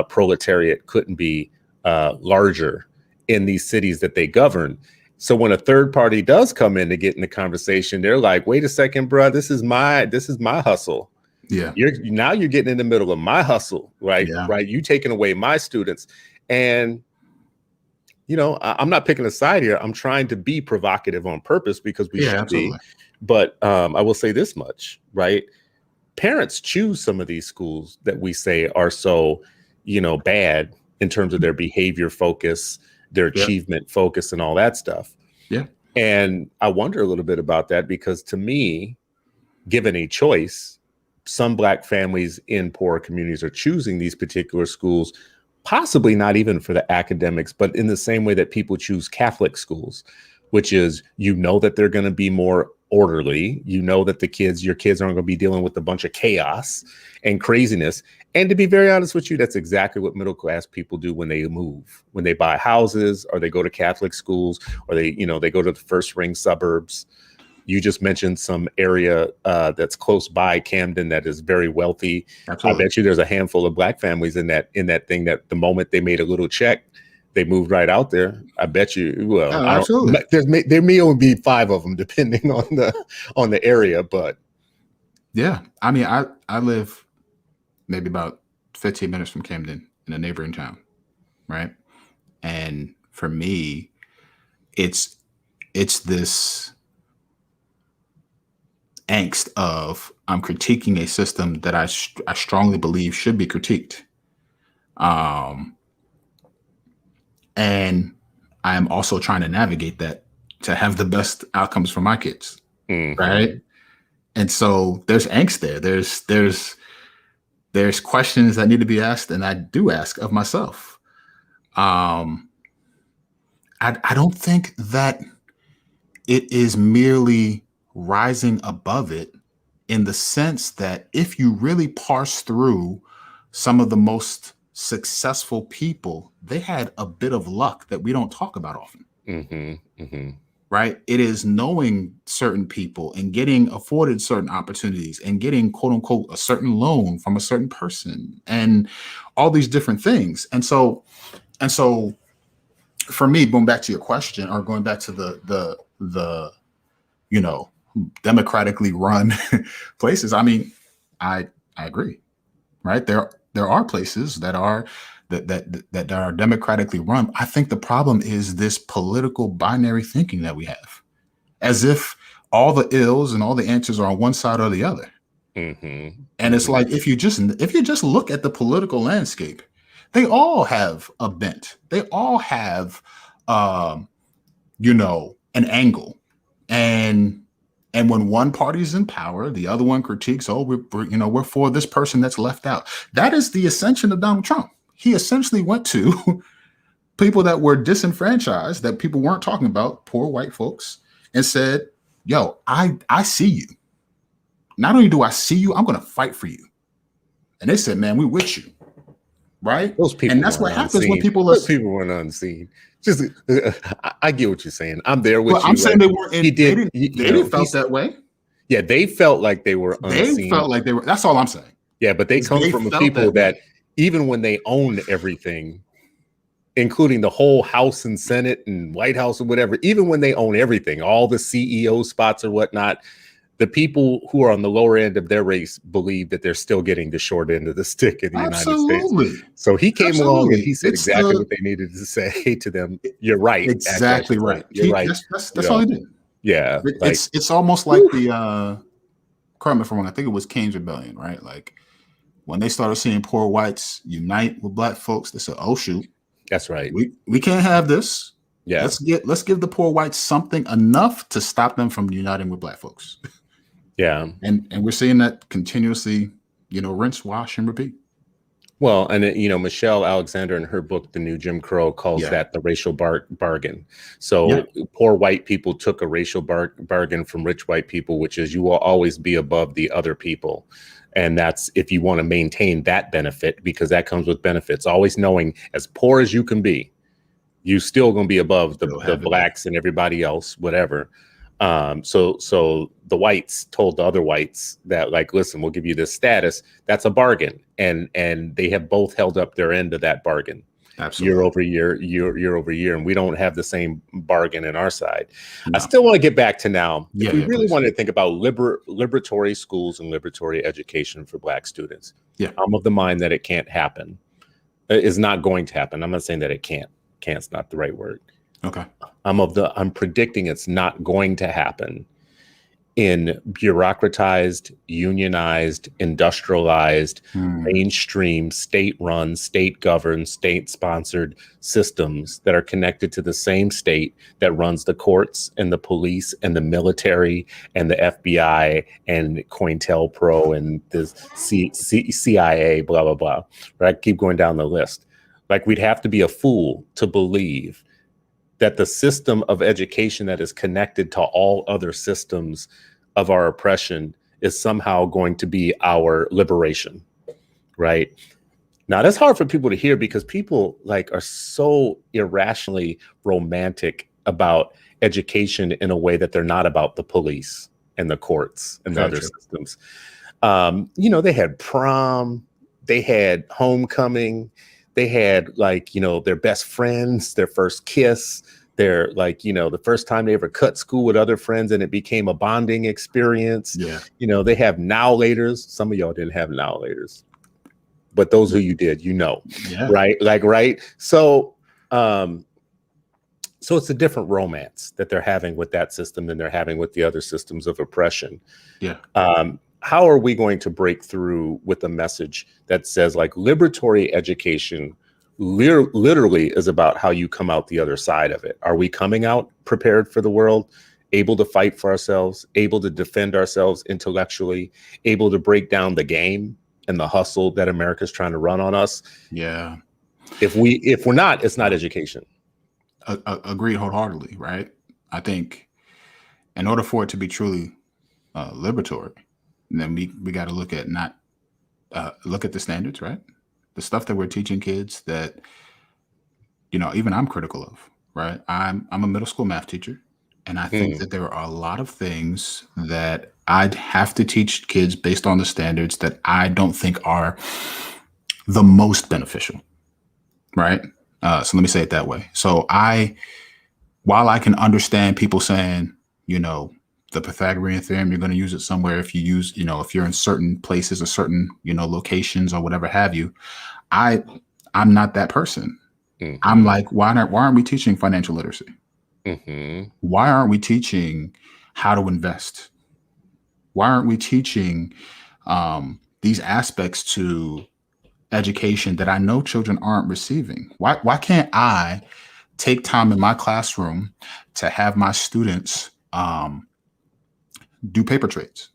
proletariat couldn't be larger in these cities that they govern. So when a third party does come in to get in the conversation, they're like, wait a second, bro, this is my hustle. Yeah. You're getting in the middle of my hustle, right? Yeah. Right. You taking away my students. And I'm not picking a side here. I'm trying to be provocative on purpose because we should absolutely be. But I will say this much, right? Parents choose some of these schools that we say are so, bad in terms of their behavior focus, their achievement focus, and all that stuff. Yeah. And I wonder a little bit about that because to me, given a choice, some Black families in poor communities are choosing these particular schools, possibly not even for the academics, but in the same way that people choose Catholic schools, which is, that they're going to be more orderly, that your kids aren't going to be dealing with a bunch of chaos and craziness. And to be very honest with you, that's exactly what middle class people do when they move, when they buy houses or they go to Catholic schools or they go to the first ring suburbs. You just mentioned some area that's close by Camden that is very wealthy. Absolutely. I bet you there's a handful of Black families in that thing that the moment they made a little check, they moved right out there. I bet you. Well, absolutely. There may only be 5 of them, depending on the area. But yeah, I mean, I live maybe about 15 minutes from Camden in a neighboring town, right? And for me, it's this angst of I'm critiquing a system that I strongly believe should be critiqued. And I'm also trying to navigate that to have the best outcomes for my kids. Mm-hmm. Right. And so there's angst there. There's questions that need to be asked, and I do ask of myself. I don't think that it is merely rising above it in the sense that if you really parse through some of the most successful people, they had a bit of luck that we don't talk about often. Mm-hmm, mm-hmm. Right? It is knowing certain people and getting afforded certain opportunities and getting, quote unquote, a certain loan from a certain person and all these different things. And so for me, going back to your question or going back to the democratically run places, I mean, I agree, right? There are places that are democratically run. I think the problem is this political binary thinking that we have, as if all the ills and all the answers are on one side or the other. Mm-hmm. And it's like if you just look at the political landscape, they all have a bent. They all have an angle. And when one party's in power, the other one critiques, we're for this person that's left out. That is the ascension of Donald Trump. He essentially went to people that were disenfranchised, that people weren't talking about, poor white folks, and said, yo, I see you. not only do I see you, I'm going to fight for you. And they said, man, we with you. Right. Those people, and that's what happens when people are. Those people weren't unseen. Just, I get what you're saying. I'm there with well, you. I'm saying they weren't. They didn't felt that way. Yeah, they felt like they were unseen. They felt like they were. That's all I'm saying. Yeah, but they come from a people that even when they own everything, including the whole House and Senate and White House or whatever, even when they own everything, all the CEO spots or whatnot, the people who are on the lower end of their race believe that they're still getting the short end of the stick in the United States. So he came along and he said exactly what they needed to say to them. You're right. Exactly right. You're right. That's all he did. Yeah. It's almost like the correct me if I'm wrong, I think it was King's Rebellion, right? Like when they started seeing poor whites unite with black folks, they said, oh shoot. That's right. We can't have this. Yeah. Let's give the poor whites something enough to stop them from uniting with black folks. Yeah. And we're seeing that continuously, rinse, wash, and repeat. Well, and Michelle Alexander in her book, The New Jim Crow, calls that the racial bargain. So poor white people took a racial bargain from rich white people, which is you will always be above the other people. And that's if you want to maintain that benefit, because that comes with benefits, always knowing as poor as you can be, you still going to be above the blacks and everybody else, whatever. So the whites told the other whites that, like, listen, we'll give you this status. That's a bargain. And they have both held up their end of that bargain. Absolutely. year over year. And we don't have the same bargain in our side. No. I still want to get back to now. If we really want to think about liberatory schools and liberatory education for black students. Yeah. I'm of the mind that it can't happen. It is not going to happen. I'm not saying that it can't. Can't's not the right word. Okay. I'm predicting it's not going to happen in bureaucratized, unionized, industrialized, mainstream, state-run, state-governed, state-sponsored systems that are connected to the same state that runs the courts and the police and the military and the FBI and COINTELPRO and the CIA, blah, blah, blah. Right? Keep going down the list. Like, we'd have to be a fool to believe that the system of education that is connected to all other systems of our oppression is somehow going to be our liberation, right? Now, that's hard for people to hear because people are so irrationally romantic about education in a way that they're not about the police and the courts and the other systems. They had prom, they had homecoming, they had their best friends, their first kiss, their the first time they ever cut school with other friends and it became a bonding experience. Yeah. They have now-laters. Some of y'all didn't have now-laters, but those who you did, right? Right. So it's a different romance that they're having with that system than they're having with the other systems of oppression. Yeah. How are we going to break through with a message that says liberatory education literally is about how you come out the other side of it? Are we coming out prepared for the world, able to fight for ourselves, able to defend ourselves intellectually, able to break down the game and the hustle that America's trying to run on us? Yeah. If we're not, it's not education. Agreed wholeheartedly, right? I think in order for it to be truly liberatory, then we got to look at the standards, right? The stuff that we're teaching kids that, even I'm critical of, right? I'm a middle school math teacher, and I think that there are a lot of things that I'd have to teach kids based on the standards that I don't think are the most beneficial, right? So let me say it that way. So while I can understand people saying, the Pythagorean theorem, you're going to use it somewhere if you use, if you're in certain places or certain, locations or whatever have you. I'm not that person. Mm-hmm. I'm like, why aren't we teaching financial literacy? Mm-hmm. Why aren't we teaching how to invest? Why aren't we teaching these aspects to education that I know children aren't receiving? Why can't I take time in my classroom to have my students do paper trades,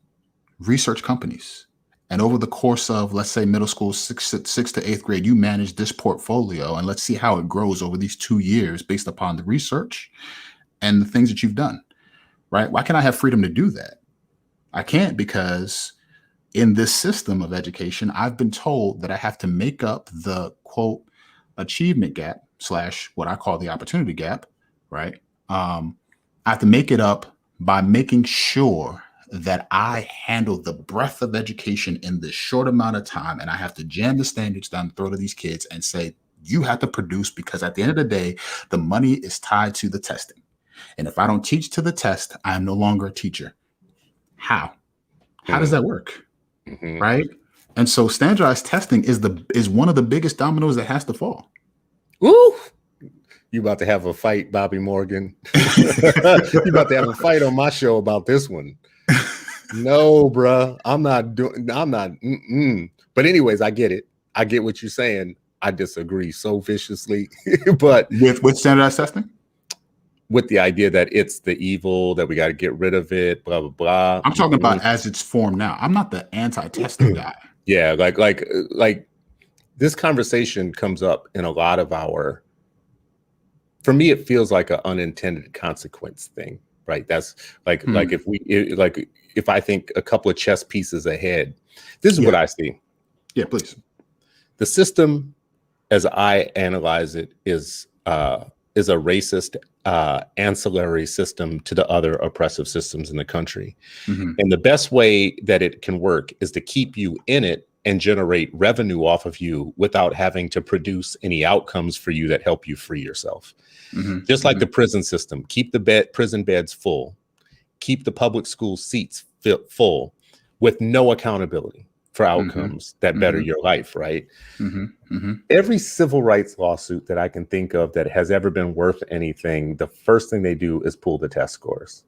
research companies, and over the course of, let's say, middle school, sixth to eighth grade, you manage this portfolio, and let's see how it grows over these 2 years based upon the research and the things that you've done, right? Why can't I have freedom to do that? I can't, because in this system of education, I've been told that I have to make up the quote achievement gap / what I call the opportunity gap, right? I have to make it up by making sure that I handle the breadth of education in this short amount of time. And I have to jam the standards down the throat of these kids and say, you have to produce, because at the end of the day, the money is tied to the testing. And if I don't teach to the test, I am no longer a teacher. How? How does that work? Mm-hmm. Right? And so standardized testing is one of the biggest dominoes that has to fall. Woo! You about to have a fight, Bobby Morgan. You about to have a fight on my show about this one. No, bruh. I'm not. But anyways, I get it. I get what you're saying. I disagree so viciously. But with standardized testing? With the idea that it's the evil, that we got to get rid of it, blah, blah, blah. I'm talking about as it's formed now. I'm not the anti-testing guy. Yeah, like this conversation comes up in a lot of our, for me, it feels like an unintended consequence thing, right? That's like if I think a couple of chess pieces ahead, this is what I see. Yeah, please. The system, as I analyze it, is a racist ancillary system to the other oppressive systems in the country. Mm-hmm. And the best way that it can work is to keep you in it and generate revenue off of you without having to produce any outcomes for you that help you free yourself. Mm-hmm. Just like the prison system, keep the prison beds full, keep the public school seats full with no accountability for outcomes that better your life, right? Every civil rights lawsuit that I can think of that has ever been worth anything, the first thing they do is pull the test scores.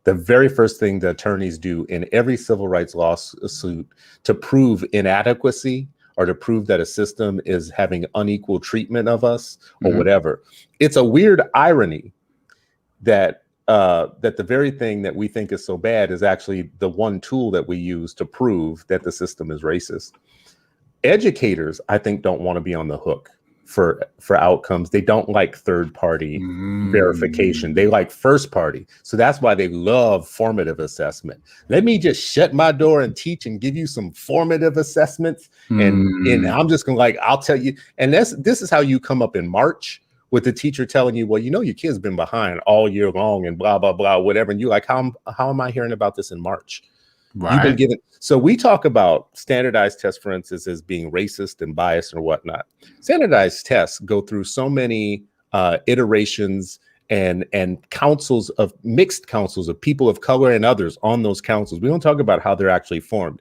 The very first thing the attorneys do in every civil rights lawsuit to prove inadequacy or to prove that a system is having unequal treatment of us or whatever. It's a weird irony that that the very thing that we think is so bad is actually the one tool that we use to prove that the system is racist. Educators, I think, don't want to be on the hook for outcomes. They don't like third-party verification. They like first-party. So that's why they love formative assessment. Let me just shut my door and teach and give you some formative assessments. And I'm just gonna I'll tell you. And this is how you come up in March with the teacher telling you, well, you know, your kid's been behind all year long and blah, blah, blah, whatever. And you're like, how am I hearing about this in March? Right. You've been given. So we talk about standardized tests, for instance, as being racist and biased or whatnot. Standardized tests go through so many iterations and mixed councils of people of color and others on those councils. We don't talk about how they're actually formed.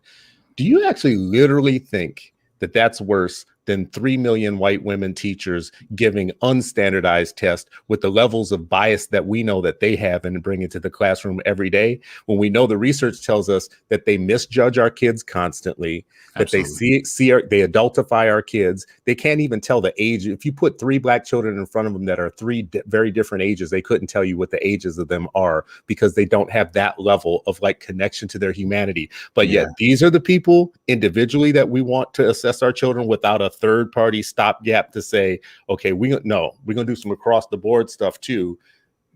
Do you actually literally think that that's worse than 3 million white women teachers giving unstandardized tests with the levels of bias that we know that they have and bring into the classroom every day, when we know the research tells us that they misjudge our kids constantly, that they they adultify our kids. They can't even tell the age. If you put 3 black children in front of them that are 3 very different ages, they couldn't tell you what the ages of them are because they don't have that level of connection to their humanity. But yet these are the people individually that we want to assess our children without a third-party stopgap to say, okay, we're gonna do some across the board stuff too,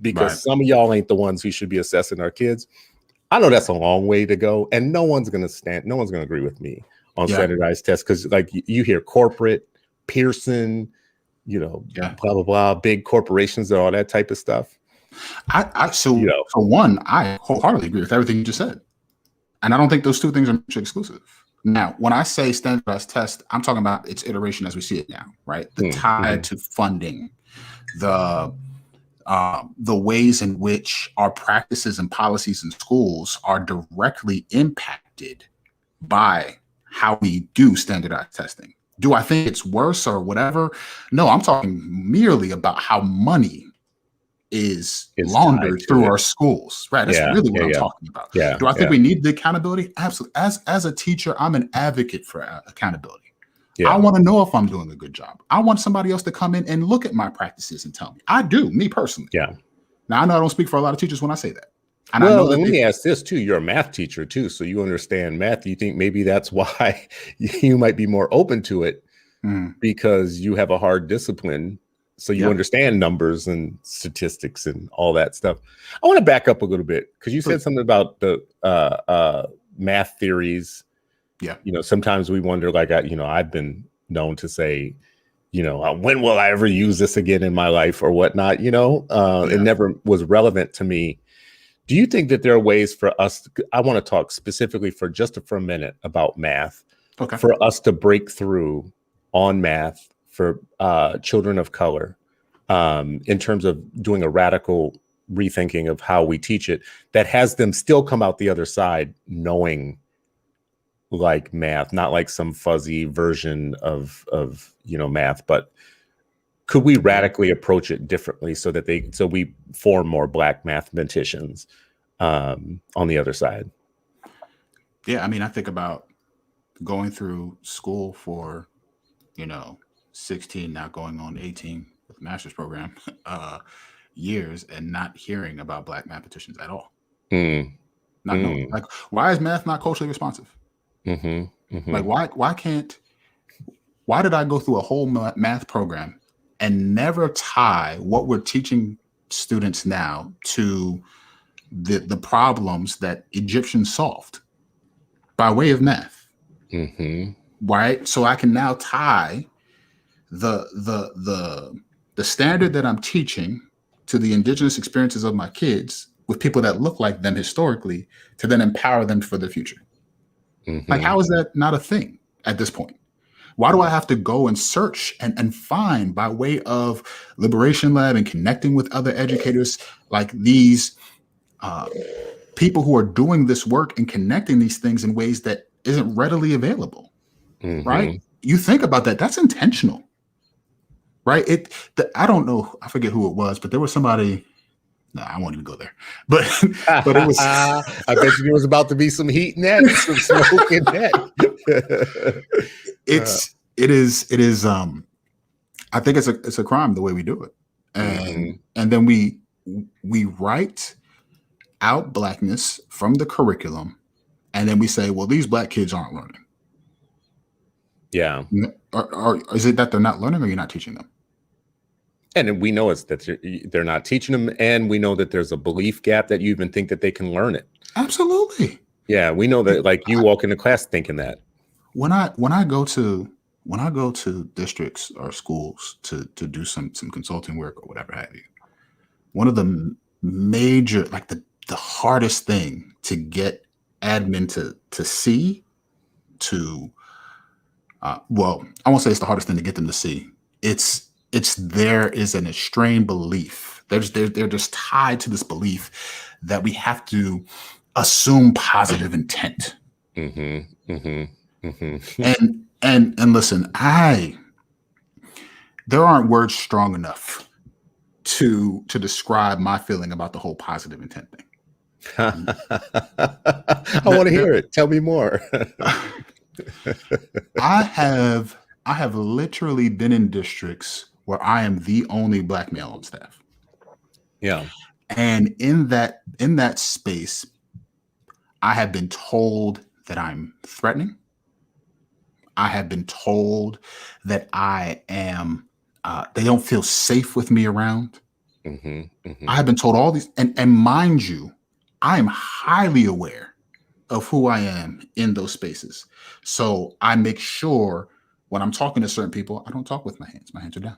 because some of y'all ain't the ones who should be assessing our kids. I know that's a long way to go, and no one's gonna agree with me on standardized tests, because you hear corporate, Pearson, blah blah blah, big corporations and all that type of stuff. For one, I wholeheartedly agree with everything you just said, and I don't think those two things are mutually exclusive. Now, when I say standardized test, I'm talking about its iteration as we see it now, right? The tie to funding, the ways in which our practices and policies in schools are directly impacted by how we do standardized testing. Do I think it's worse or whatever? No, I'm talking merely about how money is laundered through our schools, right? That's really what I'm talking about. Do I think we need the accountability? Absolutely. As a teacher, I'm an advocate for accountability. I want to know if I'm doing a good job. I want somebody else to come in and look at my practices and tell me. I do, me personally. Now, I know I don't speak for a lot of teachers when I say that. And let me ask this too. You're a math teacher too, so you understand math. You think maybe that's why you might be more open to it because you have a hard discipline So you Yep. understand numbers and statistics and all that stuff. I want to back up a little bit because you said something about the math theories. Yeah. Sometimes we wonder, like, I've been known to say, when will I ever use this again in my life or whatnot? It never was relevant to me. Do you think that there are ways for us? I want to talk specifically for a minute about math. Okay. For us to break through on math for children of color, in terms of doing a radical rethinking of how we teach it, that has them still come out the other side knowing like math, not like some fuzzy version of math, but could we radically approach it differently so we form more Black mathematicians on the other side? Yeah, I mean, I think about going through school for 16, now going on 18 with the master's program, years, and not hearing about Black mathematicians at all. Not knowing, like, why is math not culturally responsive? Like, why did I go through a whole math program and never tie what we're teaching students now to the problems that Egyptians solved by way of math? Right? So I can now tie the standard that I'm teaching to the indigenous experiences of my kids with people that look like them historically to then empower them for the future. Like, how is that not a thing at this point? Why do I have to go and search and find, by way of Liberation Lab and connecting with other educators, like these people who are doing this work and connecting these things in ways that isn't readily available? Right? You think about that. That's intentional. Right? I don't know. I forget who it was, but there was somebody. No, I won't even go there. But it was. I bet you there was about to be some heat in that, some smoke in that. It is. I think it's a crime the way we do it, and then we write out Blackness from the curriculum, and then we say, well, these Black kids aren't learning. Yeah. Or is it that they're not learning, or you're not teaching them? And we know it's that they're not teaching them, and we know that there's a belief gap that you even think that they can learn it. Absolutely. Yeah, we know that. Like, you walk into class thinking that. When I go to districts or schools to do some consulting work or whatever have you, one of the major, like the hardest thing to get admin to see, well, I won't say it's the hardest thing to get them to see. It's there is an estranged belief. They're just tied to this belief that we have to assume positive intent. And listen, there aren't words strong enough to describe my feeling about the whole positive intent thing. I want to hear it. Tell me more. I have literally been in districts where I am the only Black male on staff. Yeah. And in that space, I have been told that I'm threatening. I have been told that I am, they don't feel safe with me around. I have been told all these, and mind you, I am highly aware of who I am in those spaces. So I make sure when I'm talking to certain people, I don't talk with my hands. My hands are down.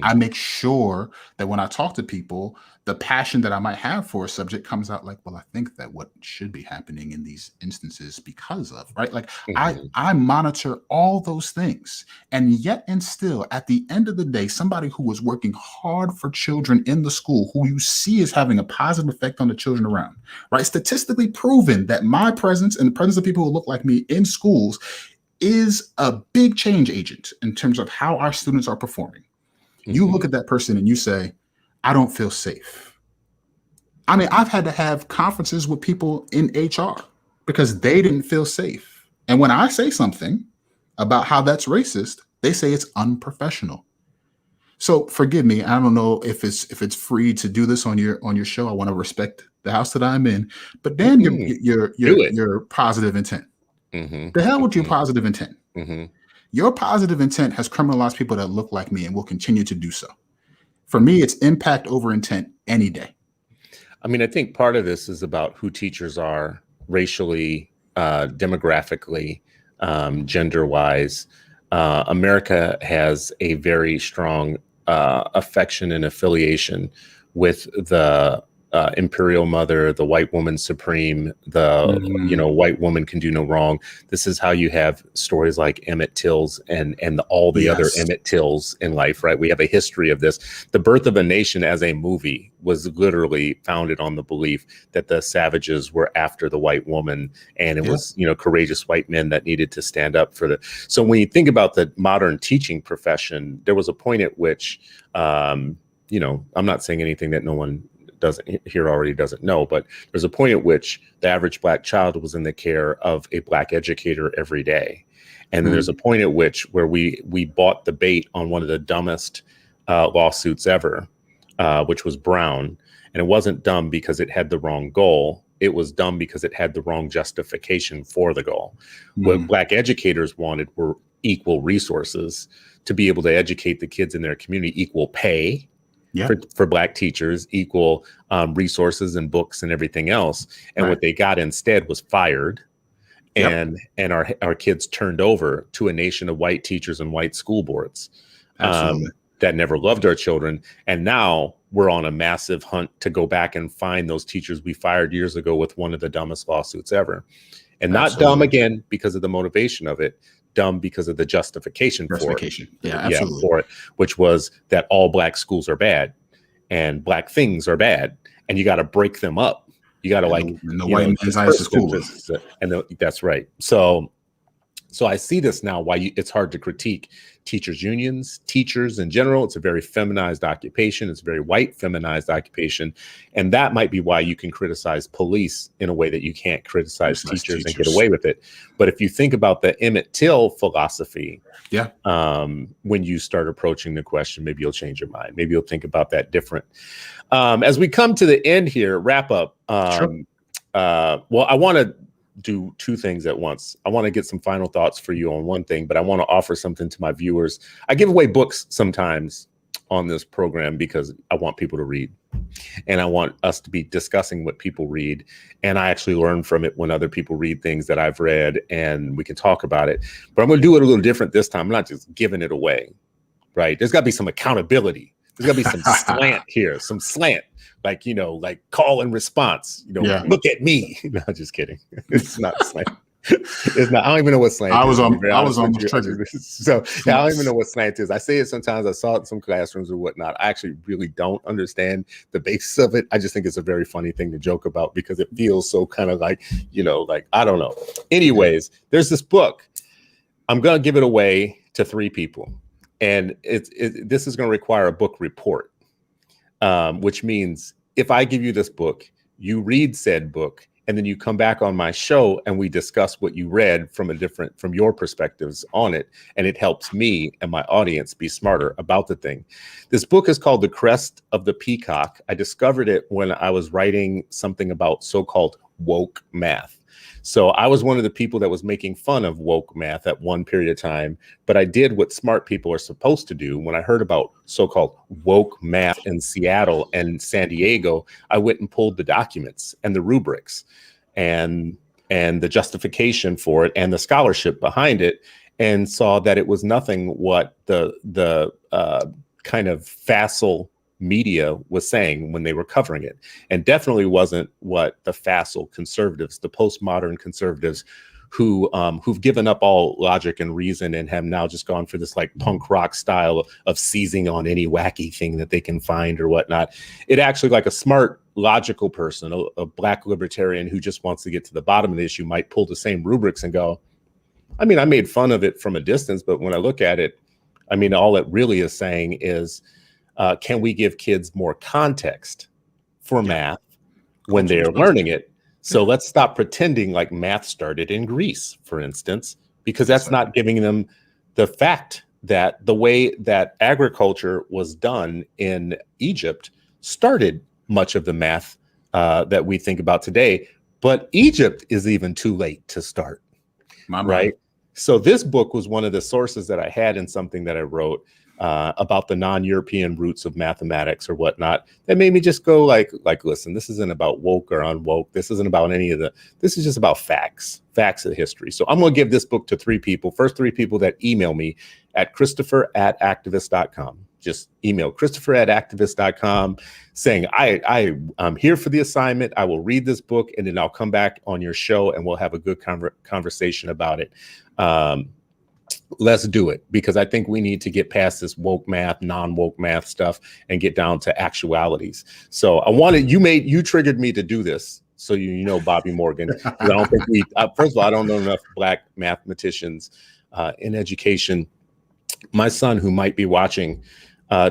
I make sure that when I talk to people, the passion that I might have for a subject comes out like, well, I think that what should be happening in these instances because of, right? Like I monitor all those things. And yet and still, at the end of the day, somebody who is working hard for children in the school, who you see is having a positive effect on the children around, right? Statistically proven that my presence and the presence of people who look like me in schools is a big change agent in terms of how our students are performing. You look at that person and you say, I don't feel safe. I mean, I've had to have conferences with people in HR because they didn't feel safe. And when I say something about how that's racist, they say it's unprofessional. So forgive me. I don't know if it's free to do this on your show. I want to respect the house that I'm in, but damn your positive intent. The hell with your positive intent. Your positive intent has criminalized people that look like me and will continue to do so. For me, it's impact over intent any day. I mean, I think part of this is about who teachers are racially, demographically, gender-wise. America has a very strong affection and affiliation with the imperial mother, the white woman supreme, the white woman can do no wrong. This is how you have stories like Emmett Till's and all the other Emmett Tills in life, right? We have a history of this. The Birth of a Nation as a movie was literally founded on the belief that the savages were after the white woman, and it was, courageous white men that needed to stand up for the. So when you think about the modern teaching profession, there was a point at which, I'm not saying anything that no one doesn't know, but there's a point at which the average Black child was in the care of a Black educator every day. And then there's a point at which where we bought the bait on one of the dumbest lawsuits ever, which was Brown. And it wasn't dumb because it had the wrong goal. It was dumb because it had the wrong justification for the goal. What Black educators wanted were equal resources to be able to educate the kids in their community, equal pay. For Black teachers, equal resources and books and everything else. And what they got instead was fired. And our kids turned over to a nation of white teachers and white school boards that never loved our children. And now we're on a massive hunt to go back and find those teachers we fired years ago with one of the dumbest lawsuits ever. And not dumb again because of the motivation of it, dumb because of the justification for it, which was that all Black schools are bad and Black things are bad, and you got to break them up. You got to white man's eyes is cool. That's right. So I see this now, why it's hard to critique teachers unions, teachers in general. It's a very feminized occupation. It's a very white feminized occupation. And that might be why you can criticize police in a way that you can't criticize teachers and get away with it. But if you think about the Emmett Till philosophy, when you start approaching the question, maybe you'll change your mind. Maybe you'll think about that different. As we come to the end here, wrap up. Well, I want to do two things at once. I want to get some final thoughts for you on one thing, but I want to offer something to my viewers. I give away books sometimes on this program because I want people to read, and I want us to be discussing what people read. And I actually learn from it when other people read things that I've read, and we can talk about it. But I'm going to do it a little different this time. I'm not just giving it away, right? There's got to be some accountability. There's got to be some slant here, some slant. Like call and response, look at me. No, just kidding. It's not slant. It's not. I don't even know what slant is. I was almost triggered. So I don't even know what slant is. I say it sometimes. I saw it in some classrooms or whatnot. I actually really don't understand the basis of it. I just think it's a very funny thing to joke about because it feels so kind of like I don't know. Anyways, there's this book. I'm going to give it away to 3 people. And this is going to require a book report. Which means if I give you this book, you read said book, and then you come back on my show and we discuss what you read from your perspectives on it. And it helps me and my audience be smarter about the thing. This book is called The Crest of the Peacock. I discovered it when I was writing something about so-called woke math. So I was one of the people that was making fun of woke math at one period of time, but I did what smart people are supposed to do. When I heard about so-called woke math in Seattle and San Diego, I went and pulled the documents and the rubrics and the justification for it and the scholarship behind it, and saw that it was nothing what the kind of facile media was saying when they were covering it, and definitely wasn't what the facile conservatives, the postmodern conservatives who've given up all logic and reason and have now just gone for this like punk rock style of seizing on any wacky thing that they can find or whatnot. It actually, like a smart, logical person, a Black libertarian who just wants to get to the bottom of the issue might pull the same rubrics and go, I mean, I made fun of it from a distance, but when I look at it, I mean, all it really is saying is, can we give kids more context for math when they are learning it? So let's stop pretending like math started in Greece, for instance, because that's not giving them the fact that the way that agriculture was done in Egypt started much of the math that we think about today. But Egypt is even too late to start, right? So this book was one of the sources that I had in something that I wrote about the non-European roots of mathematics or whatnot. That made me just go like, listen, this isn't about woke or unwoke. This isn't about this is just about facts of history. So I'm going to give this book to three people. First three people that email me at Christopher@activist.com. Just email Christopher@activist.com saying, I'm here for the assignment. I will read this book and then I'll come back on your show and we'll have a good conversation about it. Let's do it, because I think we need to get past this woke math, non-woke math stuff and get down to actualities. So you triggered me to do this. So, Bobby Morgan, I don't think first of all, I don't know enough Black mathematicians in education. My son, who might be watching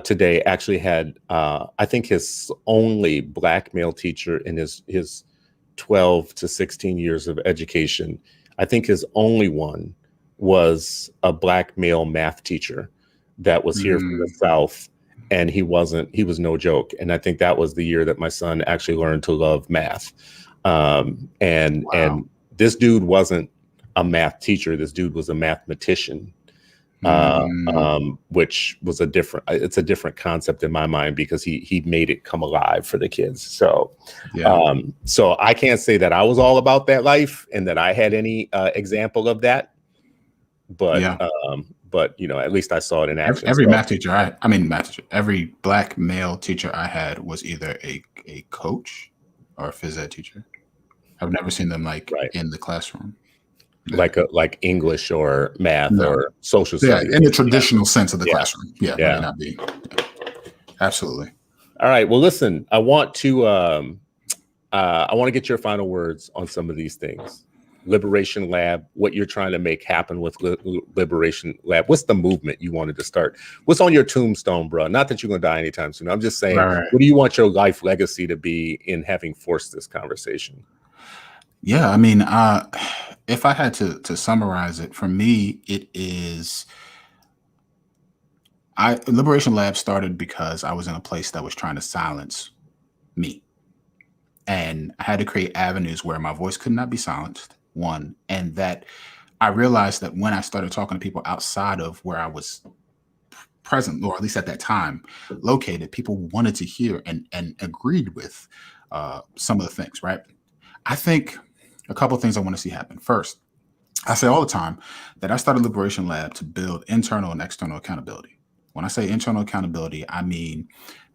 today, actually had, I think, his only Black male teacher in his 12 to 16 years of education. I think his only one was a Black male math teacher that was here from the South, and he was no joke. And I think that was the year that my son actually learned to love math. And this dude wasn't a math teacher. This dude was a mathematician, which was a different concept in my mind, because he made it come alive for the kids. So, so I can't say that I was all about that life and that I had any example of that. But at least I saw it in action. Every math teacher every Black male teacher I had was either a coach or a phys ed teacher. I've never seen them in the classroom, like English or math or social studies. In the traditional sense of the classroom. May not be. Absolutely. All right. Well, listen, I want to get your final words on some of these things. Liberation Lab, what you're trying to make happen with Liberation Lab. What's the movement you wanted to start? What's on your tombstone, bro? Not that you're going to die anytime soon. I'm just saying, What do you want your life legacy to be in having forced this conversation? Yeah, if I had to summarize it, for me, it is, Liberation Lab started because I was in a place that was trying to silence me. And I had to create avenues where my voice could not be silenced. One, and that I realized that when I started talking to people outside of where I was present, or at least at that time located, people wanted to hear and agreed with some of the things, right? I think a couple of things I want to see happen. First, I say all the time that I started Liberation Lab to build internal and external accountability. When I say internal accountability, I mean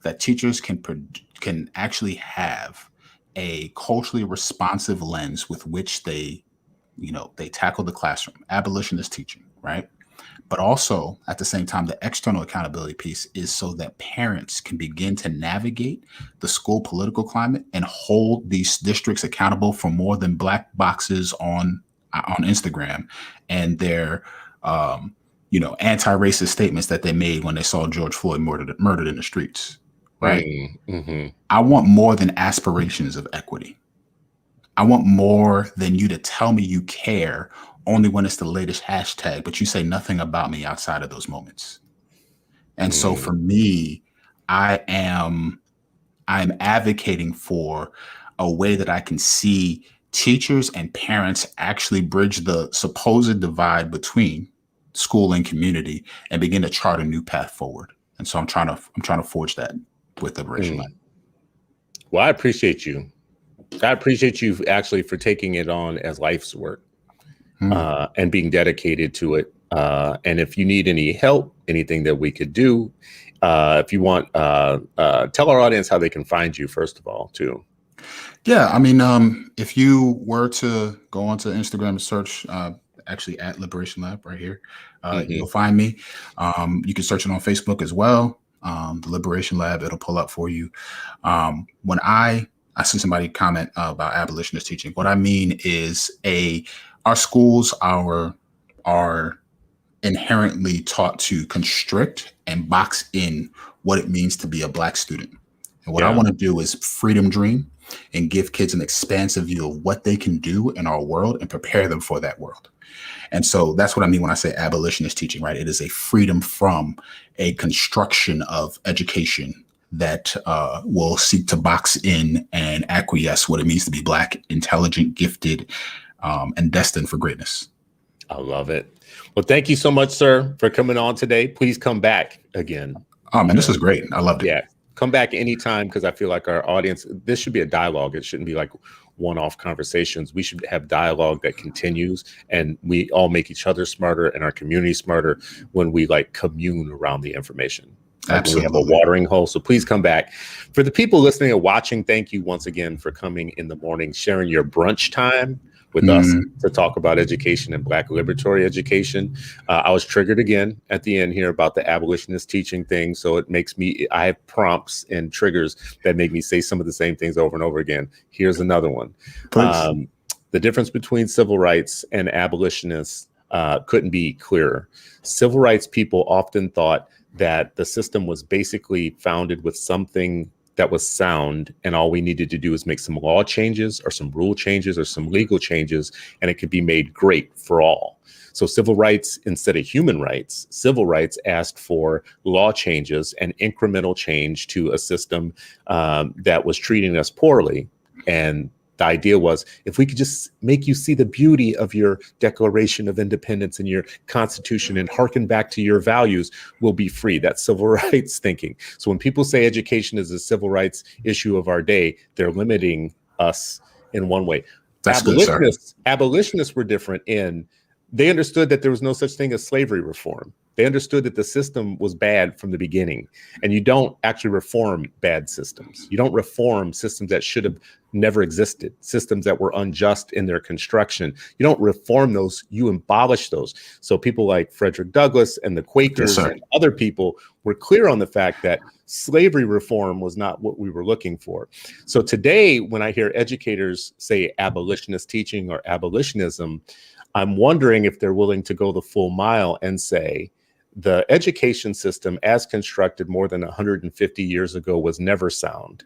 that teachers can actually have a culturally responsive lens with which they tackle the classroom, abolitionist teaching, right? But also at the same time, the external accountability piece is so that parents can begin to navigate the school political climate and hold these districts accountable for more than black boxes on Instagram and their anti-racist statements that they made when they saw George Floyd murdered in the streets. Right. Mm-hmm. I want more than aspirations of equity. I want more than you to tell me you care only when it's the latest hashtag, but you say nothing about me outside of those moments. And so for me, I'm advocating for a way that I can see teachers and parents actually bridge the supposed divide between school and community and begin to chart a new path forward. And so I'm trying to forge that with Liberation Lab. Well, I appreciate you. I appreciate you actually for taking it on as life's work and being dedicated to it. And if you need any help, anything that we could do, if you want, tell our audience how they can find you, first of all, too. Yeah, if you were to go onto Instagram and search actually at Liberation Lab right here, you'll find me. You can search it on Facebook as well. The Liberation Lab, it'll pull up for you. When I see somebody comment about abolitionist teaching, what I mean is our schools are inherently taught to constrict and box in what it means to be a Black student. And what I want to do is freedom dream and give kids an expansive view of what they can do in our world and prepare them for that world. And so that's what I mean when I say abolitionist teaching, right? It is a freedom from a construction of education that will seek to box in and acquiesce what it means to be Black, intelligent, gifted, and destined for greatness. I love it. Well, thank you so much, sir, for coming on today. Please come back again. Oh man, this is great. I loved it. Yeah, come back anytime, because I feel like our audience, this should be a dialogue. It shouldn't be like one-off conversations. We should have dialogue that continues, and we all make each other smarter and our community smarter when we like commune around the information. Absolutely. We have a watering hole. So please come back. For the people listening and watching, thank you once again for coming in the morning, sharing your brunch time with us to talk about education and Black liberatory education. I was triggered again at the end here about the abolitionist teaching thing. So it makes me, I have prompts and triggers that make me say some of the same things over and over again. Here's another one. The difference between civil rights and abolitionists couldn't be clearer. Civil rights people often thought that the system was basically founded with something that was sound, and all we needed to do is make some law changes or some rule changes or some legal changes, and it could be made great for all. So civil rights, instead of human rights, civil rights asked for law changes and incremental change to a system that was treating us poorly. And the idea was, if we could just make you see the beauty of your Declaration of Independence and your Constitution and hearken back to your values, we'll be free. That's civil rights thinking. So when people say education is a civil rights issue of our day, they're limiting us in one way. That's Abolitionists were different in, they understood that there was no such thing as slavery reform. They understood that the system was bad from the beginning, and you don't actually reform bad systems. You don't reform systems that should have never existed, systems that were unjust in their construction. You don't reform those, you abolish those. So people like Frederick Douglass and the Quakers and other people were clear on the fact that slavery reform was not what we were looking for. So today, when I hear educators say abolitionist teaching or abolitionism, I'm wondering if they're willing to go the full mile and say, the education system as constructed more than 150 years ago was never sound.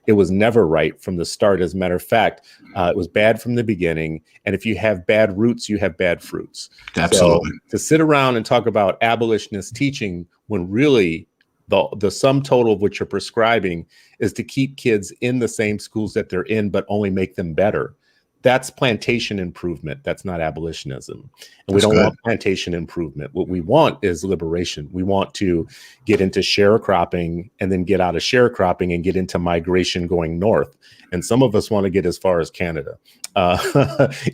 It was never right from the start. As a matter of fact, it was bad from the beginning. And if you have bad roots, you have bad fruits. Absolutely. So to sit around and talk about abolitionist teaching when really the sum total of what you're prescribing is to keep kids in the same schools that they're in, but only make them better. That's plantation improvement. That's not abolitionism. And we don't want plantation improvement. What we want is liberation. We want to get into sharecropping and then get out of sharecropping and get into migration going north. And some of us want to get as far as Canada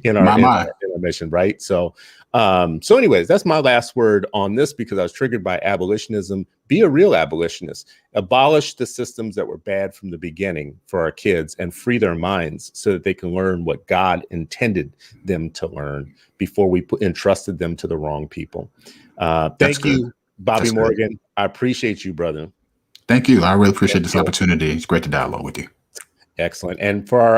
in our mission, right? So anyways, that's my last word on this, because I was triggered by abolitionism. Be a real abolitionist. Abolish the systems that were bad from the beginning for our kids and free their minds so that they can learn what God intended them to learn before we entrusted them to the wrong people. Thank you, Bobby Morgan. I appreciate you, brother. Thank you. I really appreciate this opportunity. It's great to dialogue with you. Excellent. And for our